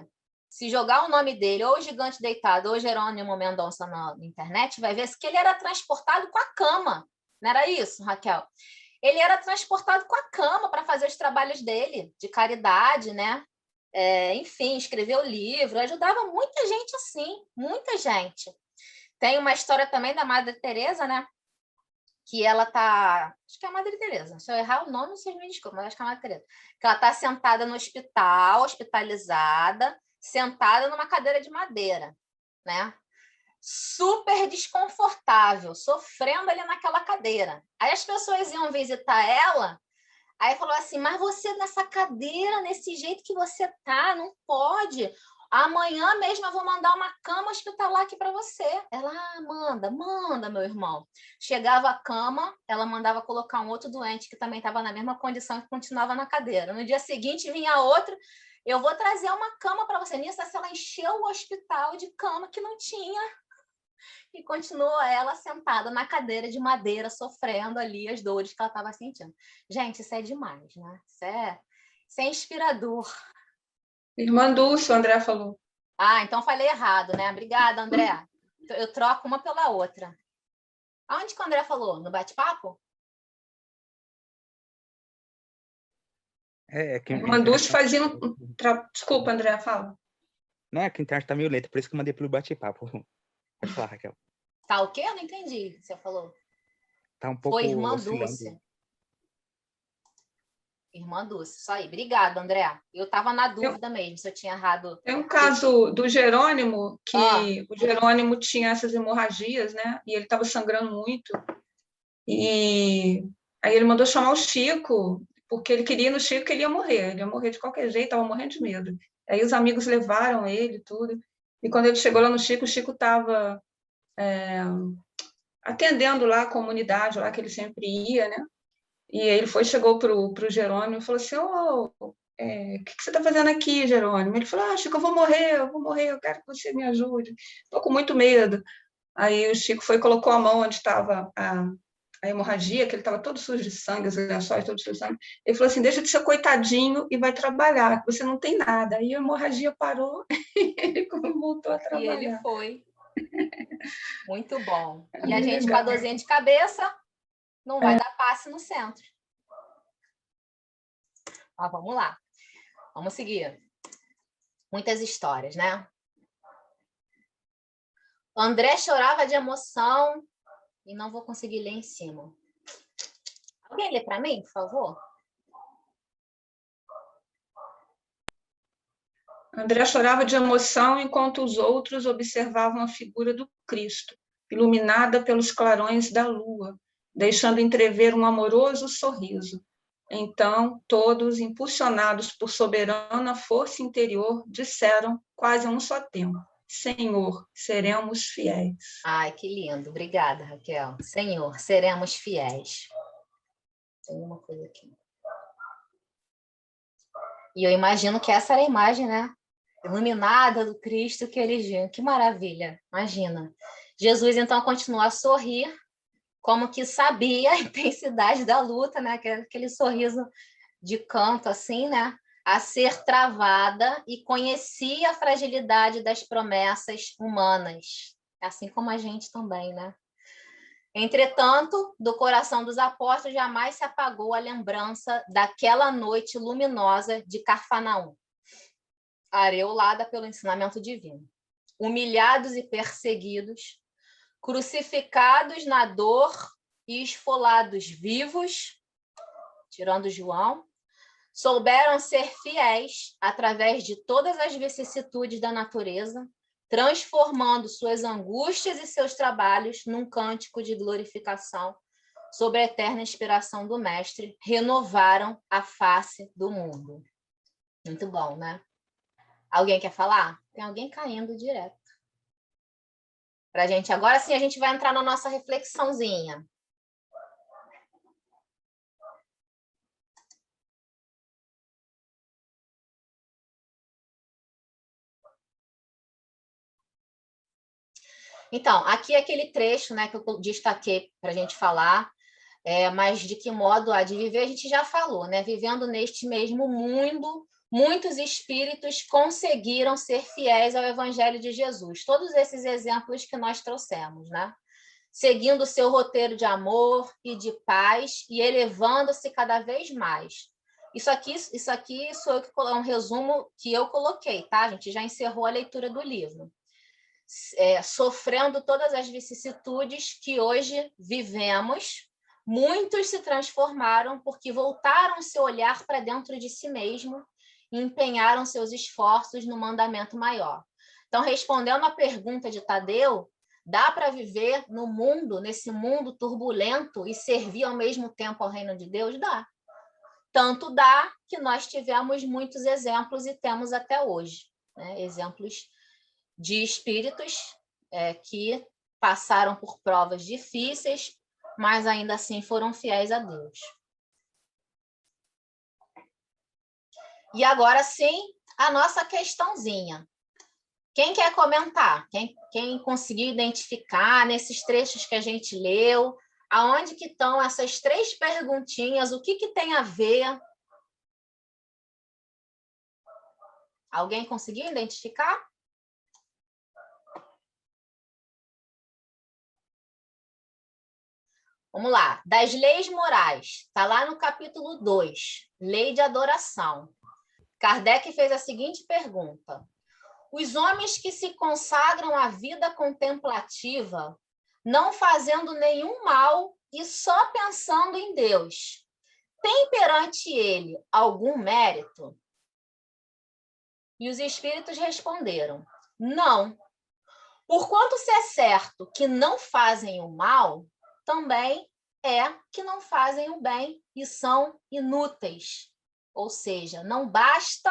se jogar o nome dele, ou Gigante Deitado, ou Jerônimo Mendonça na internet, vai ver que ele era transportado com a cama. Não era isso, Raquel? Ele era transportado com a cama para fazer os trabalhos dele, de caridade, né? Enfim, escreveu livro, ajudava muita gente assim, muita gente. Tem uma história também da Madre Teresa, né? Que ela tá... Acho que é a Madre Teresa. Se eu errar o nome, vocês me desculpem, mas acho que é a Madre Teresa. Que ela tá sentada no hospital, hospitalizada, sentada numa cadeira de madeira, né? Super desconfortável, sofrendo ali naquela cadeira. Aí as pessoas iam visitar ela, aí falou assim: mas você nessa cadeira, nesse jeito que você tá, não pode. Amanhã mesmo eu vou mandar uma cama hospitalar aqui para você. Ela: manda, meu irmão. Chegava a cama, ela mandava colocar um outro doente que também estava na mesma condição e continuava na cadeira. No dia seguinte vinha outro: eu vou trazer uma cama para você. Nisso, ela encheu o hospital de cama que não tinha. E continuou ela sentada na cadeira de madeira, sofrendo ali as dores que ela estava sentindo. Gente, isso é demais, né? Isso é inspirador. Irmã Dulce, o André falou. Então falei errado, né? Obrigada, André. Eu troco uma pela outra. Aonde que o André falou? No bate-papo? Irmã Dulce fazia Desculpa, André, fala. Não, é que a internet tá meio lenta, por isso que eu mandei pelo bate-papo. Pode falar, Raquel. Tá o quê? Eu não entendi o que você falou. Tá um pouco Foi Irmã oscilando. Dulce. Irmã Dulce, isso aí. Obrigada, André. Eu estava na dúvida mesmo se eu tinha errado. Tem um caso do Jerônimo, que o Jerônimo tinha essas hemorragias, né? E ele estava sangrando muito. E aí ele mandou chamar o Chico, porque ele queria ir no Chico, que ele ia morrer de qualquer jeito, estava morrendo de medo. Aí os amigos levaram ele, tudo. E quando ele chegou lá no Chico, o Chico estava atendendo lá a comunidade, lá que ele sempre ia, né? E aí ele chegou para o Jerônimo e falou assim: o que você está fazendo aqui, Jerônimo? Ele falou: Chico, eu vou morrer, eu quero que você me ajude. Estou com muito medo. Aí o Chico colocou a mão onde estava a hemorragia, que ele estava todo sujo de sangue, os lençóis todos sujos de sangue. Ele falou assim: deixa de ser coitadinho e vai trabalhar, que você não tem nada. Aí a hemorragia parou e ele voltou a trabalhar. E ele foi. Muito bom. E a gente com a dorzinha de cabeça não vai dar passe no centro. Vamos lá. Vamos seguir. Muitas histórias, né? André chorava de emoção e não vou conseguir ler em cima. Alguém lê para mim, por favor? André chorava de emoção enquanto os outros observavam a figura do Cristo, iluminada pelos clarões da lua, deixando entrever um amoroso sorriso. Então, todos, impulsionados por soberana força interior, disseram, quase a um só tempo: Senhor, seremos fiéis. Ai, que lindo. Obrigada, Raquel. Senhor, seremos fiéis. Tem uma coisa aqui. E eu imagino que essa era a imagem, né? Iluminada do Cristo que eles viam. Que maravilha. Imagina. Jesus, então, continuou a sorrir, como que sabia a intensidade da luta, né? Aquele sorriso de canto, assim, né? A ser travada, e conhecia a fragilidade das promessas humanas, assim como a gente também, né? Entretanto, do coração dos apóstolos jamais se apagou a lembrança daquela noite luminosa de Cafarnaum, areolada pelo ensinamento divino. Humilhados e perseguidos, crucificados na dor e esfolados vivos, tirando João, souberam ser fiéis através de todas as vicissitudes da natureza, transformando suas angústias e seus trabalhos num cântico de glorificação sobre a eterna inspiração do Mestre, renovaram a face do mundo. Muito bom, né? Alguém quer falar? Tem alguém caindo direto. Pra gente, agora sim, a gente vai entrar na nossa reflexãozinha. Então, aqui é aquele trecho, né, que eu destaquei para a gente falar, mas de que modo há de viver, a gente já falou, né? Vivendo neste mesmo mundo, muitos espíritos conseguiram ser fiéis ao Evangelho de Jesus. Todos esses exemplos que nós trouxemos, né? Seguindo o seu roteiro de amor e de paz e elevando-se cada vez mais. Isso aqui é um resumo que eu coloquei, tá? A gente já encerrou a leitura do livro. Sofrendo todas as vicissitudes que hoje vivemos, muitos se transformaram porque voltaram seu olhar para dentro de si mesmo e empenharam seus esforços no mandamento maior. Então, respondendo à pergunta de Tadeu, dá para viver no mundo, nesse mundo turbulento, e servir ao mesmo tempo ao reino de Deus? Dá. Tanto dá que nós tivemos muitos exemplos e temos até hoje, né? Exemplos de espíritos que passaram por provas difíceis, mas ainda assim foram fiéis a Deus. E agora sim, a nossa questãozinha. Quem quer comentar? Quem conseguiu identificar nesses trechos que a gente leu, aonde que estão essas 3 perguntinhas, o que tem a ver? Alguém conseguiu identificar? Vamos lá. Das leis morais. Está lá no capítulo 2, Lei de Adoração. Kardec fez a seguinte pergunta: os homens que se consagram à vida contemplativa, não fazendo nenhum mal e só pensando em Deus, têm perante ele algum mérito? E os espíritos responderam: não. Porquanto se é certo que não fazem o mal, também é que não fazem o bem e são inúteis. Ou seja, não basta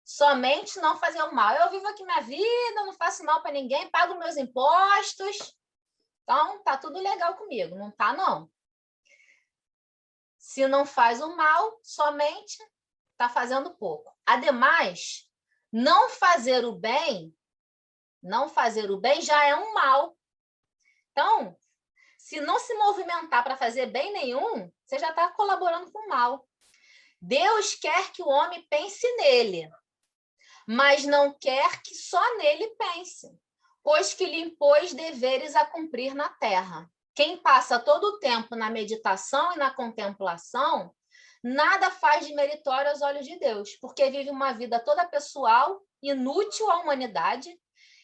somente não fazer o mal. Eu vivo aqui minha vida, não faço mal para ninguém, pago meus impostos. Então, tá tudo legal comigo. Não tá, não. Se não faz o mal, somente está fazendo pouco. Ademais, não fazer o bem já é um mal. Então, se não se movimentar para fazer bem nenhum, você já está colaborando com o mal. Deus quer que o homem pense nele, mas não quer que só nele pense, pois que lhe impôs deveres a cumprir na terra. Quem passa todo o tempo na meditação e na contemplação, nada faz de meritório aos olhos de Deus, porque vive uma vida toda pessoal, inútil à humanidade,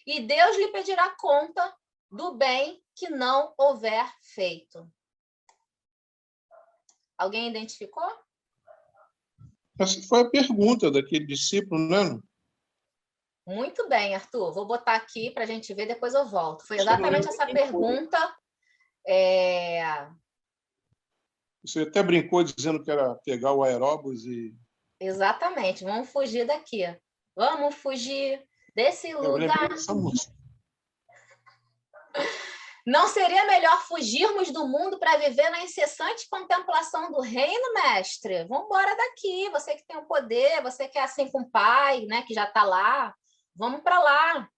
e Deus lhe pedirá conta do bem que não houver feito. Alguém identificou? Essa foi a pergunta daquele discípulo, né? Muito bem, Arthur. Vou botar aqui para a gente ver, depois eu volto. Foi exatamente essa pergunta. Você até brincou dizendo que era pegar o aeróbus e... Exatamente. Vamos fugir daqui. Vamos fugir desse Eu lembrei lugar. dessa música. Não seria melhor fugirmos do mundo para viver na incessante contemplação do reino, mestre? Vamos embora daqui. Você que tem o poder, você que é assim com o pai, né, que já está lá. Vamos para lá.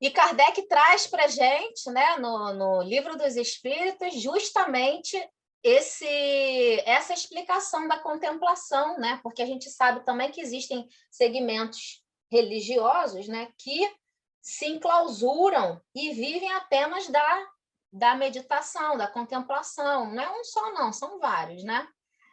E Kardec traz para a gente, né, no Livro dos Espíritos, justamente essa explicação da contemplação, né? Porque a gente sabe também que existem segmentos religiosos, né, que se enclausuram e vivem apenas da meditação, da contemplação. Não é um só, não, são vários, né?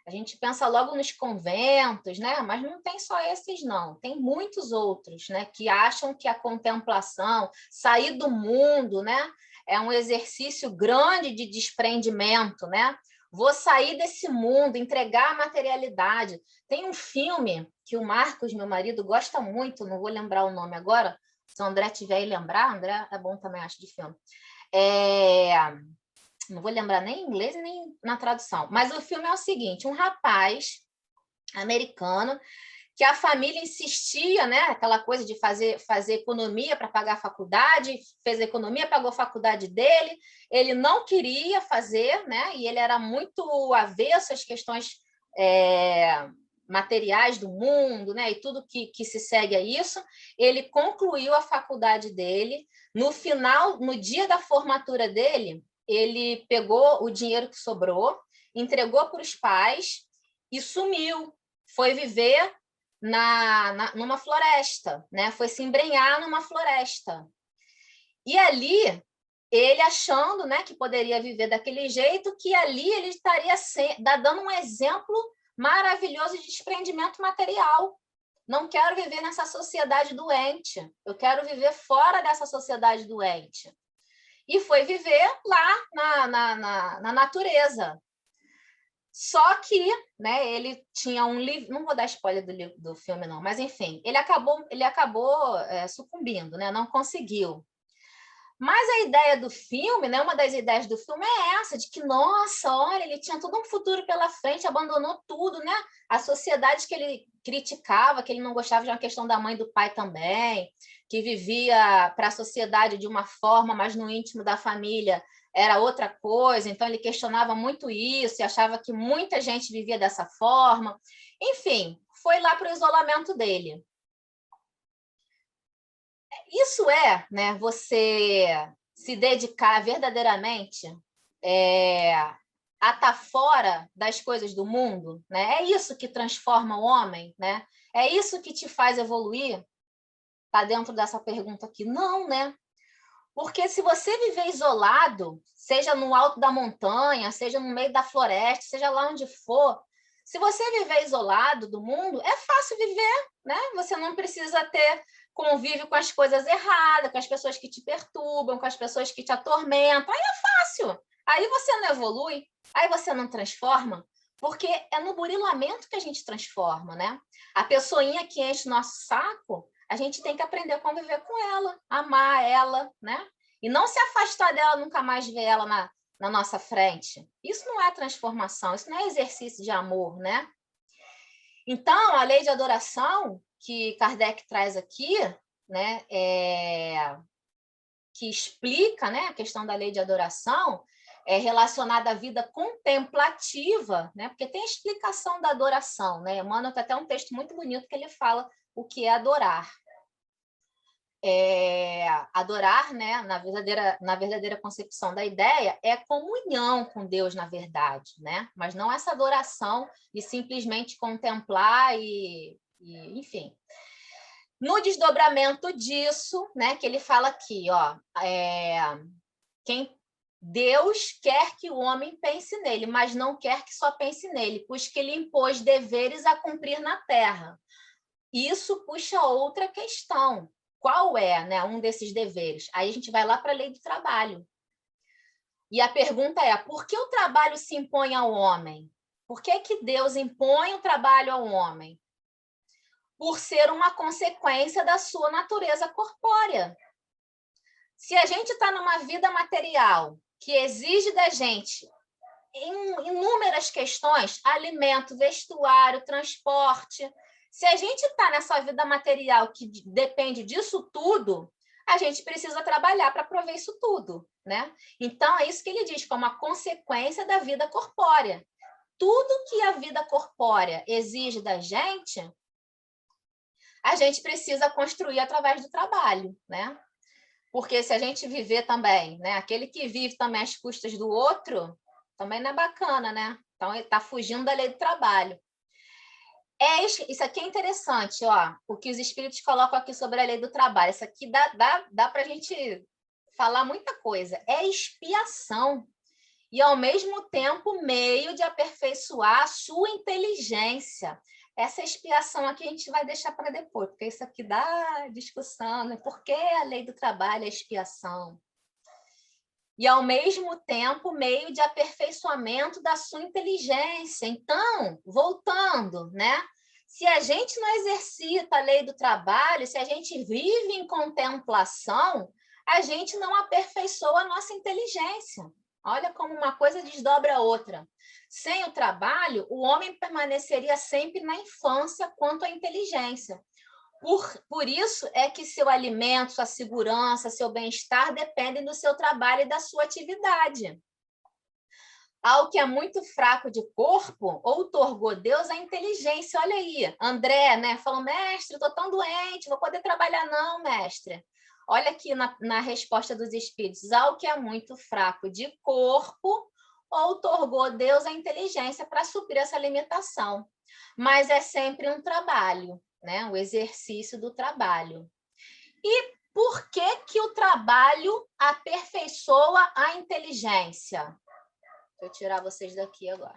A gente pensa logo nos conventos, né? Mas não tem só esses, não. Tem muitos outros, né? Que acham que a contemplação, sair do mundo, né? É um exercício grande de desprendimento, né? Vou sair desse mundo, entregar a materialidade. Tem um filme que o Marcos, meu marido, gosta muito, não vou lembrar o nome agora, se o André tiver aí lembrar, André é bom também, acho, de filme. Não vou lembrar nem em inglês nem na tradução, mas o filme é o seguinte: um rapaz americano que a família insistia, né, aquela coisa de fazer economia para pagar a faculdade, fez a economia, pagou a faculdade dele, ele não queria fazer, né, e ele era muito avesso às questões materiais do mundo, né, e tudo que se segue a isso. Ele concluiu a faculdade dele. No final, no dia da formatura dele, ele pegou o dinheiro que sobrou, entregou para os pais e sumiu. Foi viver numa floresta, né? Foi se embrenhar numa floresta. E ali, ele achando, né, que poderia viver daquele jeito, que ali ele estaria dando um exemplo maravilhoso de desprendimento material. Não quero viver nessa sociedade doente. Eu quero viver fora dessa sociedade doente. E foi viver lá na natureza. Só que, né, ele tinha um livro, não vou dar spoiler do filme não, mas enfim, ele acabou sucumbindo, né, não conseguiu. Mas a ideia do filme, né, uma das ideias do filme é essa, de que, nossa, olha, ele tinha todo um futuro pela frente, abandonou tudo, né? A sociedade que ele criticava, que ele não gostava de uma questão da mãe e do pai também, que vivia para a sociedade de uma forma, mas no íntimo da família era outra coisa, então ele questionava muito isso e achava que muita gente vivia dessa forma. Enfim, foi lá para o isolamento dele. Isso né, você se dedicar verdadeiramente a estar fora das coisas do mundo, né? É isso que transforma o homem, né? É isso que te faz evoluir? Está dentro dessa pergunta aqui. Não, né? Porque se você viver isolado, seja no alto da montanha, seja no meio da floresta, seja lá onde for, se você viver isolado do mundo, é fácil viver, né? Você não precisa ter convívio com as coisas erradas, com as pessoas que te perturbam, com as pessoas que te atormentam. Aí é fácil. Aí você não evolui, aí você não transforma, porque é no burilamento que a gente transforma, né? A pessoinha que enche o nosso saco, a gente tem que aprender a conviver com ela, amar ela, né? E não se afastar dela, nunca mais ver ela na nossa frente. Isso não é transformação, isso não é exercício de amor, né? Então, a lei de adoração que Kardec traz aqui, né, que explica, né, a questão da lei de adoração, relacionada à vida contemplativa, né, porque tem a explicação da adoração, né? Emmanuel tem até um texto muito bonito que ele fala o que é adorar. Adorar, né, na verdadeira concepção da ideia, é comunhão com Deus, na verdade, né? Mas não essa adoração de simplesmente contemplar enfim. No desdobramento disso, né, que ele fala aqui, ó, Deus quer que o homem pense nele, mas não quer que só pense nele, pois que ele impôs deveres a cumprir na terra. Isso puxa outra questão. Qual é, né, um desses deveres? Aí a gente vai lá para a lei do trabalho. E a pergunta é, por que o trabalho se impõe ao homem? Por que Deus impõe o trabalho ao homem? por ser uma consequência da sua natureza corpórea. Se a gente está numa vida material que exige da gente inúmeras questões, alimento, vestuário, transporte, se a gente está nessa vida material que depende disso tudo, a gente precisa trabalhar para prover isso tudo, né? Então, é isso que ele diz, como a consequência da vida corpórea. Tudo que a vida corpórea exige da gente, a gente precisa construir através do trabalho, né? Porque se a gente viver também, né? Aquele que vive também às custas do outro, também não é bacana, né? Então, ele está fugindo da lei do trabalho. Isso aqui é interessante, ó, o que os espíritos colocam aqui sobre a lei do trabalho. Isso aqui dá para a gente falar muita coisa. É expiação. E, ao mesmo tempo, meio de aperfeiçoar a sua inteligência. Essa expiação aqui a gente vai deixar para depois, porque isso aqui dá discussão, né? Por que a lei do trabalho é expiação? E, ao mesmo tempo, meio de aperfeiçoamento da sua inteligência. Então, voltando, né? Se a gente não exercita a lei do trabalho, se a gente vive em contemplação, a gente não aperfeiçoa a nossa inteligência. Olha como uma coisa desdobra a outra. Sem o trabalho, o homem permaneceria sempre na infância quanto à inteligência. Por isso é que seu alimento, sua segurança, seu bem-estar dependem do seu trabalho e da sua atividade. Ao que é muito fraco de corpo, outorgou Deus a inteligência. Olha aí, André, né? Falou, mestre, estou tão doente, vou poder trabalhar não, mestre. Olha aqui na resposta dos espíritos. Ao que é muito fraco de corpo, outorgou Deus a inteligência para suprir essa limitação. Mas é sempre um trabalho, né? O exercício do trabalho. E por que o trabalho aperfeiçoa a inteligência? Vou tirar vocês daqui agora.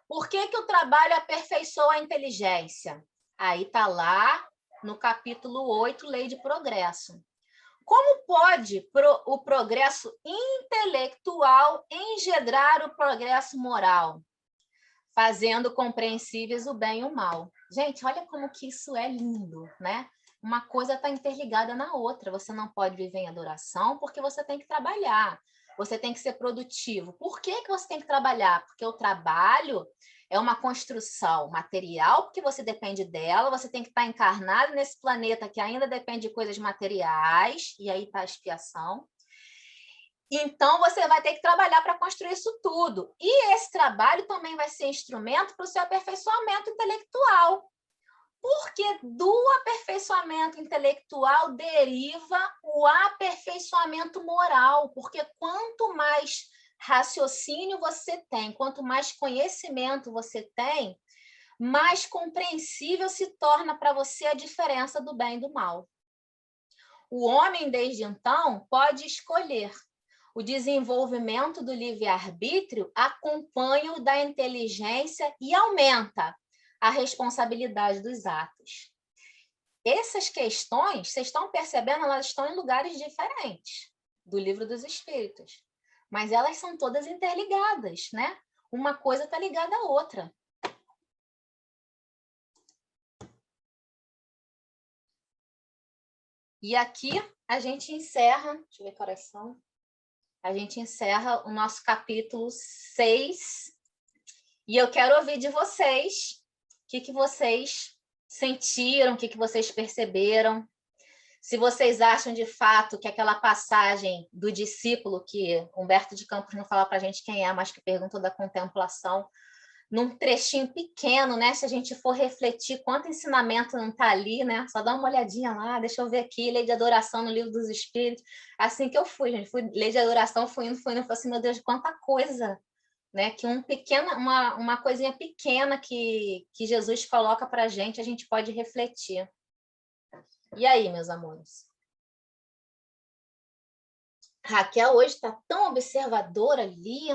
Por que o trabalho aperfeiçoa a inteligência? Aí está lá no capítulo 8, Lei de Progresso. Como pode o progresso intelectual engendrar o progresso moral? Fazendo compreensíveis o bem e o mal. Gente, olha como que isso é lindo, né? Uma coisa está interligada na outra. Você não pode viver em adoração porque você tem que trabalhar. Você tem que ser produtivo. Por que você tem que trabalhar? Porque o trabalho é uma construção material, porque você depende dela, você tem que estar encarnado nesse planeta que ainda depende de coisas materiais, e aí está a expiação. Então, você vai ter que trabalhar para construir isso tudo. E esse trabalho também vai ser instrumento para o seu aperfeiçoamento intelectual. Porque do aperfeiçoamento intelectual deriva o aperfeiçoamento moral. Porque quanto mais raciocínio você tem, quanto mais conhecimento você tem, mais compreensível se torna para você a diferença do bem e do mal. O homem, desde então, pode escolher. O desenvolvimento do livre-arbítrio acompanha o da inteligência e aumenta a responsabilidade dos atos. Essas questões, vocês estão percebendo, elas estão em lugares diferentes do Livro dos Espíritos, mas elas são todas interligadas, né? Uma coisa está ligada à outra. E aqui a gente encerra, deixa eu ver que horas são. A gente encerra o nosso capítulo 6. E eu quero ouvir de vocês o que vocês sentiram, o que vocês perceberam. Se vocês acham, de fato, que aquela passagem do discípulo, que Humberto de Campos não fala para a gente quem é, mas que perguntou da contemplação, num trechinho pequeno, né? Se a gente for refletir quanto ensinamento não está ali, né? Só dá uma olhadinha lá, deixa eu ver aqui, Lei de Adoração no Livro dos Espíritos. Assim que eu fui, gente, Lei de Adoração, fui indo, falei assim, meu Deus, quanta coisa, né? Que uma coisinha pequena que Jesus coloca para a gente pode refletir. E aí, meus amores? Raquel hoje está tão observadora ali.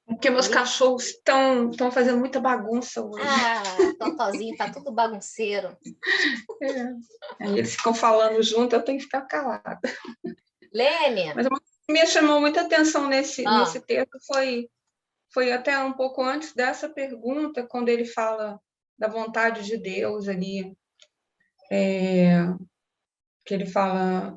Porque meus cachorros estão fazendo muita bagunça hoje. Totozinho está tudo bagunceiro. Aí eles ficam falando junto, eu tenho que ficar calada. Lênia. Mas uma coisa que me chamou muita atenção nesse texto foi até um pouco antes dessa pergunta, quando ele fala da vontade de Deus ali. que ele fala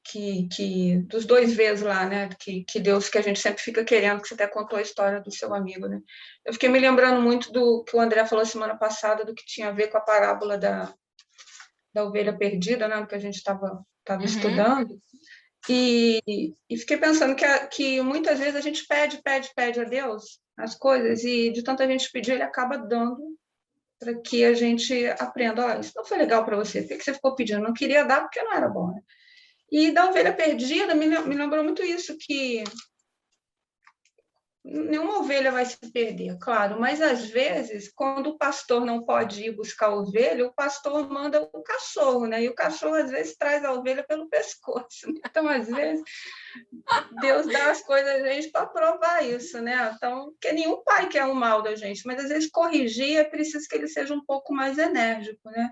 que dos 2 vezes lá, né, que Deus, que a gente sempre fica querendo, que você até contou a história do seu amigo, né? Eu fiquei me lembrando muito do que o André falou semana passada, do que tinha a ver com a parábola da ovelha perdida, né, que a gente estava estudando, e fiquei pensando que muitas vezes a gente pede a Deus as coisas, e de tanta gente pedir, ele acaba dando para que a gente aprenda. Olha, isso não foi legal para você, por que você ficou pedindo? Não queria dar porque não era bom, né? E da ovelha perdida me lembrou muito isso, que nenhuma ovelha vai se perder, claro, mas às vezes, quando o pastor não pode ir buscar a ovelha, o pastor manda o cachorro, né? E o cachorro às vezes traz a ovelha pelo pescoço. Então, às vezes, Deus dá as coisas a gente para provar isso, né? Então, que nenhum pai quer o mal da gente, mas às vezes corrigir é preciso que ele seja um pouco mais enérgico, né?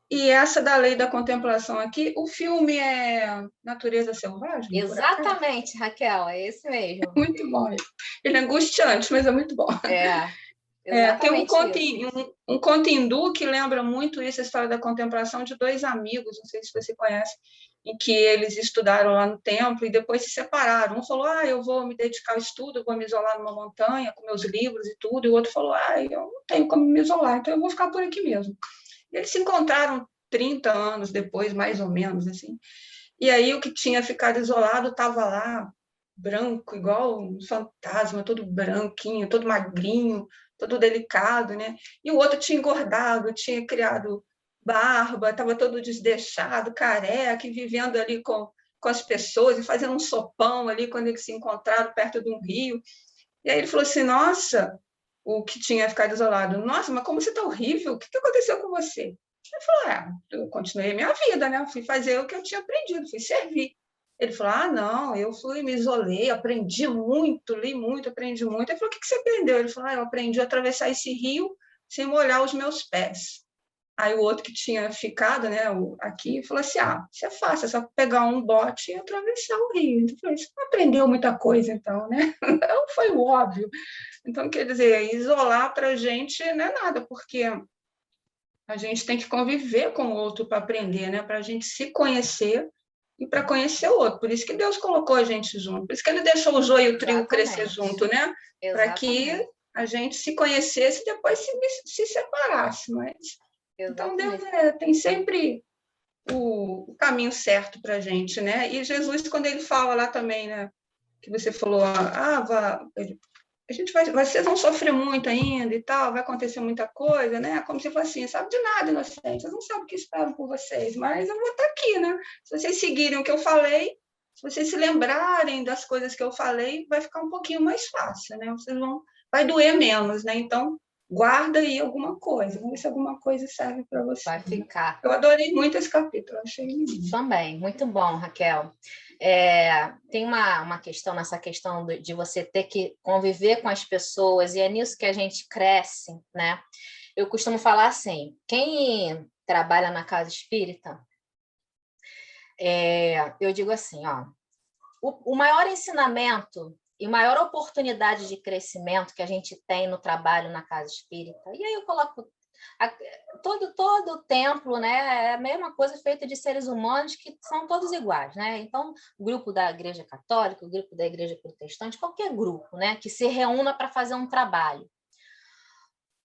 E essa da lei da contemplação aqui, o filme é Natureza Selvagem, por acaso? Exatamente, Raquel, é esse mesmo. Muito bom. Ele é angustiante, mas é muito bom. Tem um conto hindu que lembra muito isso, a história da contemplação de 2 amigos, não sei se você conhece, em que eles estudaram lá no templo e depois se separaram. Um falou, eu vou me dedicar ao estudo, eu vou me isolar numa montanha com meus livros e tudo, e o outro falou, eu não tenho como me isolar, então eu vou ficar por aqui mesmo. E eles se encontraram 30 anos depois, mais ou menos, assim. E aí o que tinha ficado isolado estava lá, branco, igual um fantasma, todo branquinho, todo magrinho, todo delicado, né? E o outro tinha engordado, tinha criado barba, estava todo desleixado, careca, e vivendo ali com as pessoas e fazendo um sopão ali quando eles se encontraram perto de um rio. E aí ele falou assim, nossa, o que tinha ficado isolado, nossa, mas como você está horrível, o que aconteceu com você? Ele falou, eu continuei a minha vida, né? Eu fui fazer o que eu tinha aprendido, fui servir. Ele falou, não, eu fui, me isolei, aprendi muito, li muito, aprendi muito. Ele falou, o que você aprendeu? Ele falou, eu aprendi a atravessar esse rio sem molhar os meus pés. Aí o outro que tinha ficado, né, aqui, falou assim, isso é fácil, é só pegar um bote e atravessar o rio. Então, eu falei, você não aprendeu muita coisa, então, né? Não foi o óbvio. Então, quer dizer, isolar para a gente não é nada, porque a gente tem que conviver com o outro para aprender, né? Para a gente se conhecer e para conhecer o outro. Por isso que Deus colocou a gente junto. Por isso que ele deixou o joio e o trigo crescer junto, né? Para que a gente se conhecesse e depois se separasse. Mas então Deus tem sempre o caminho certo para a gente, né? E Jesus, quando ele fala lá também, né? Que você falou, a gente vocês vão sofrer muito ainda e tal, vai acontecer muita coisa, né? Como se fosse assim, sabe de nada, inocente, vocês não sabem o que esperam por vocês, mas eu vou estar aqui, né? Se vocês seguirem o que eu falei, se vocês se lembrarem das coisas que eu falei, vai ficar um pouquinho mais fácil, né? Vai doer menos, né? Então, guarda aí alguma coisa, vamos ver se alguma coisa serve para você. Vai ficar. Eu adorei muito esse capítulo, achei lindo. Também, muito bom, Raquel. Tem uma questão nessa questão de você ter que conviver com as pessoas, e é nisso que a gente cresce, né? Eu costumo falar assim, quem trabalha na casa espírita, eu digo assim, o maior ensinamento e maior oportunidade de crescimento que a gente tem no trabalho na casa espírita, e aí eu coloco todo o templo, né, é a mesma coisa feita de seres humanos que são todos iguais, né? Então, o grupo da Igreja Católica, o grupo da Igreja Protestante, qualquer grupo, né, que se reúna para fazer um trabalho.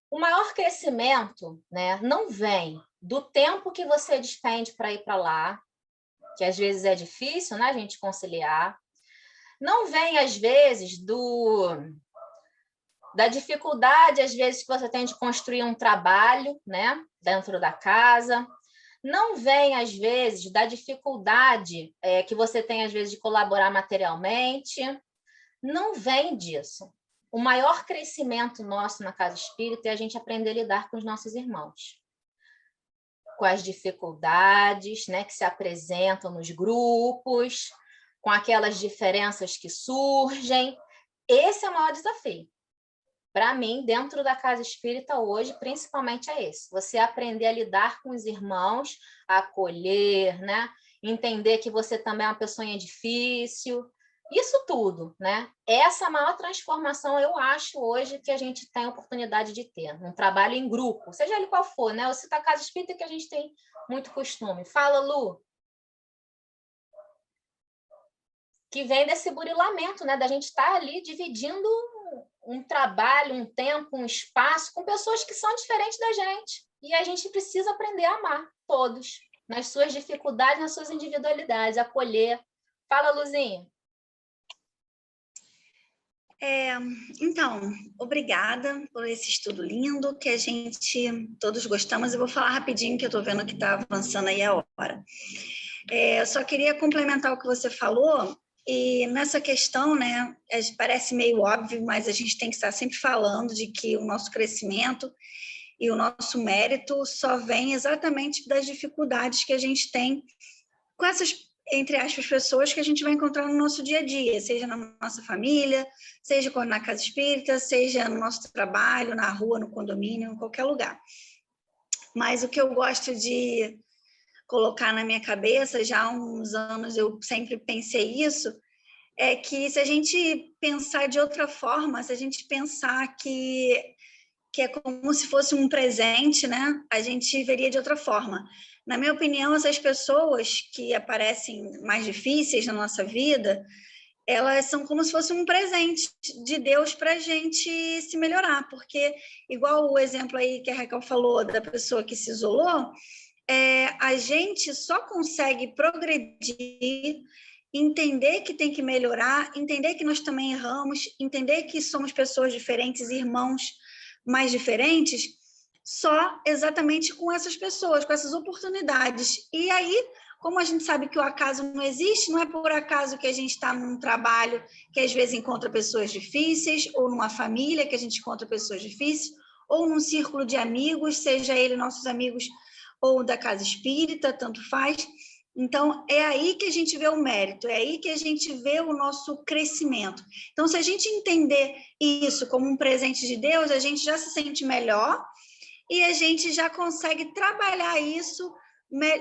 O maior crescimento, né, não vem do tempo que você despende para ir para lá, que às vezes é difícil, né, a gente conciliar. Não vem, às vezes, da dificuldade, às vezes, que você tem de construir um trabalho, né, dentro da casa. Não vem, às vezes, da dificuldade que você tem, às vezes, de colaborar materialmente. Não vem disso. O maior crescimento nosso na casa espírita é a gente aprender a lidar com os nossos irmãos, com as dificuldades, né, que se apresentam nos grupos, com aquelas diferenças que surgem. Esse é o maior desafio. Para mim, dentro da casa espírita hoje, principalmente é esse. Você aprender a lidar com os irmãos, a acolher, né? Entender que você também é uma pessoa difícil, Isso tudo, né? Essa maior transformação, eu acho, hoje, que a gente tem a oportunidade de ter. Um trabalho em grupo, seja ele qual for, né? Eu cito a Casa Espírita, que a gente tem muito costume. Fala, Lu. Que vem desse burilamento, né? Da gente estar ali dividindo um trabalho, um tempo, um espaço com pessoas que são diferentes da gente. E a gente precisa aprender a amar todos, nas suas dificuldades, nas suas individualidades, acolher. Fala, Luzinha. Então, obrigada por esse estudo lindo que a gente todos gostamos. Eu vou falar rapidinho, que eu estou vendo que está avançando aí a hora. Eu só queria complementar o que você falou, e nessa questão, né, parece meio óbvio, mas a gente tem que estar sempre falando de que o nosso crescimento e o nosso mérito só vem exatamente das dificuldades que a gente tem com essas, entre aspas, pessoas que a gente vai encontrar no nosso dia a dia, seja na nossa família, seja na casa espírita, seja no nosso trabalho, na rua, no condomínio, em qualquer lugar. Mas o que eu gosto de colocar na minha cabeça, já há uns anos eu sempre pensei isso, é que se a gente pensar de outra forma, se a gente pensar que é como se fosse um presente, né? A gente veria de outra forma. Na minha opinião, essas pessoas que aparecem mais difíceis na nossa vida, elas são como se fosse um presente de Deus para a gente se melhorar, porque, igual o exemplo aí que a Raquel falou da pessoa que se isolou, a gente só consegue progredir, entender que tem que melhorar, entender que nós também erramos, entender que somos pessoas diferentes, irmãos mais diferentes, só exatamente com essas pessoas, com essas oportunidades. E aí, como a gente sabe que o acaso não existe, não é por acaso que a gente está num trabalho que às vezes encontra pessoas difíceis, ou numa família que a gente encontra pessoas difíceis, ou num círculo de amigos, seja ele nossos amigos ou da casa espírita, tanto faz. Então, é aí que a gente vê o mérito, é aí que a gente vê o nosso crescimento. Então, se a gente entender isso como um presente de Deus, a gente já se sente melhor e a gente já consegue trabalhar isso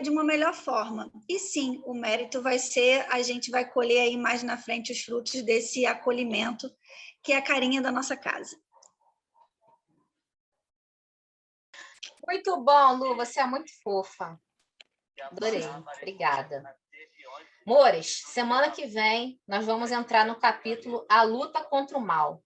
de uma melhor forma. E sim, o mérito vai ser, a gente vai colher aí mais na frente os frutos desse acolhimento, que é a carinha da nossa casa. Muito bom, Lu, você é muito fofa. Adorei, obrigada. Mores, semana que vem nós vamos entrar no capítulo A Luta contra o Mal.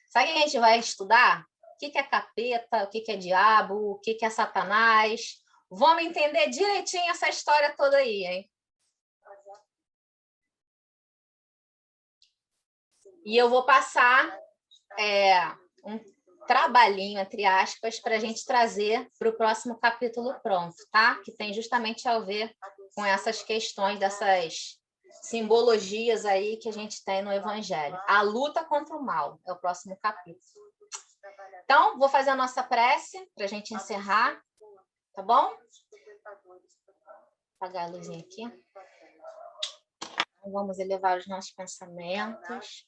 Sabe o que a gente vai estudar? O que é capeta, o que é diabo, o que é Satanás. Vamos entender direitinho essa história toda aí, hein? E eu vou passar um trabalhinho, entre aspas, para a gente trazer para o próximo capítulo pronto, tá? Que tem justamente a ver com essas questões, dessas simbologias aí que a gente tem no Evangelho. A luta contra o mal é o próximo capítulo. Então, vou fazer a nossa prece para a gente encerrar, tá bom? Vou apagar a luzinha aqui. Vamos elevar os nossos pensamentos.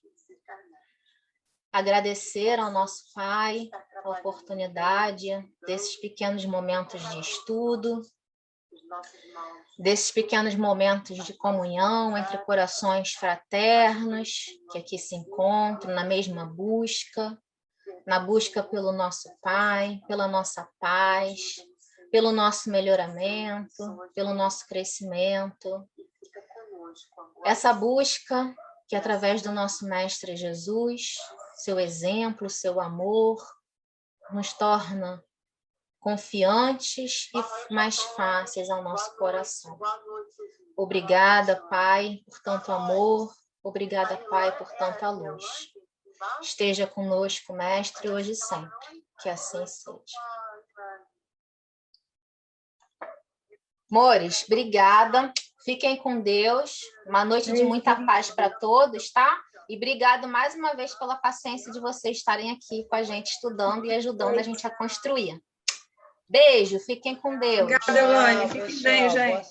Agradecer ao nosso Pai a oportunidade desses pequenos momentos de estudo, desses pequenos momentos de comunhão entre corações fraternos que aqui se encontram na mesma busca, na busca pelo nosso Pai, pela nossa paz, pelo nosso melhoramento, pelo nosso crescimento. Essa busca que, através do nosso Mestre Jesus, seu exemplo, seu amor, nos torna confiantes e mais fáceis ao nosso coração. Obrigada, Pai, por tanto amor. Obrigada, Pai, por tanta luz. Esteja conosco, Mestre, hoje e sempre. Que assim seja. Amores, obrigada. Fiquem com Deus. Uma noite de muita paz para todos, tá? E obrigado mais uma vez pela paciência de vocês estarem aqui com a gente estudando e ajudando a gente a construir. Beijo, fiquem com Deus. Obrigada, Elane. Fiquem bem, gente.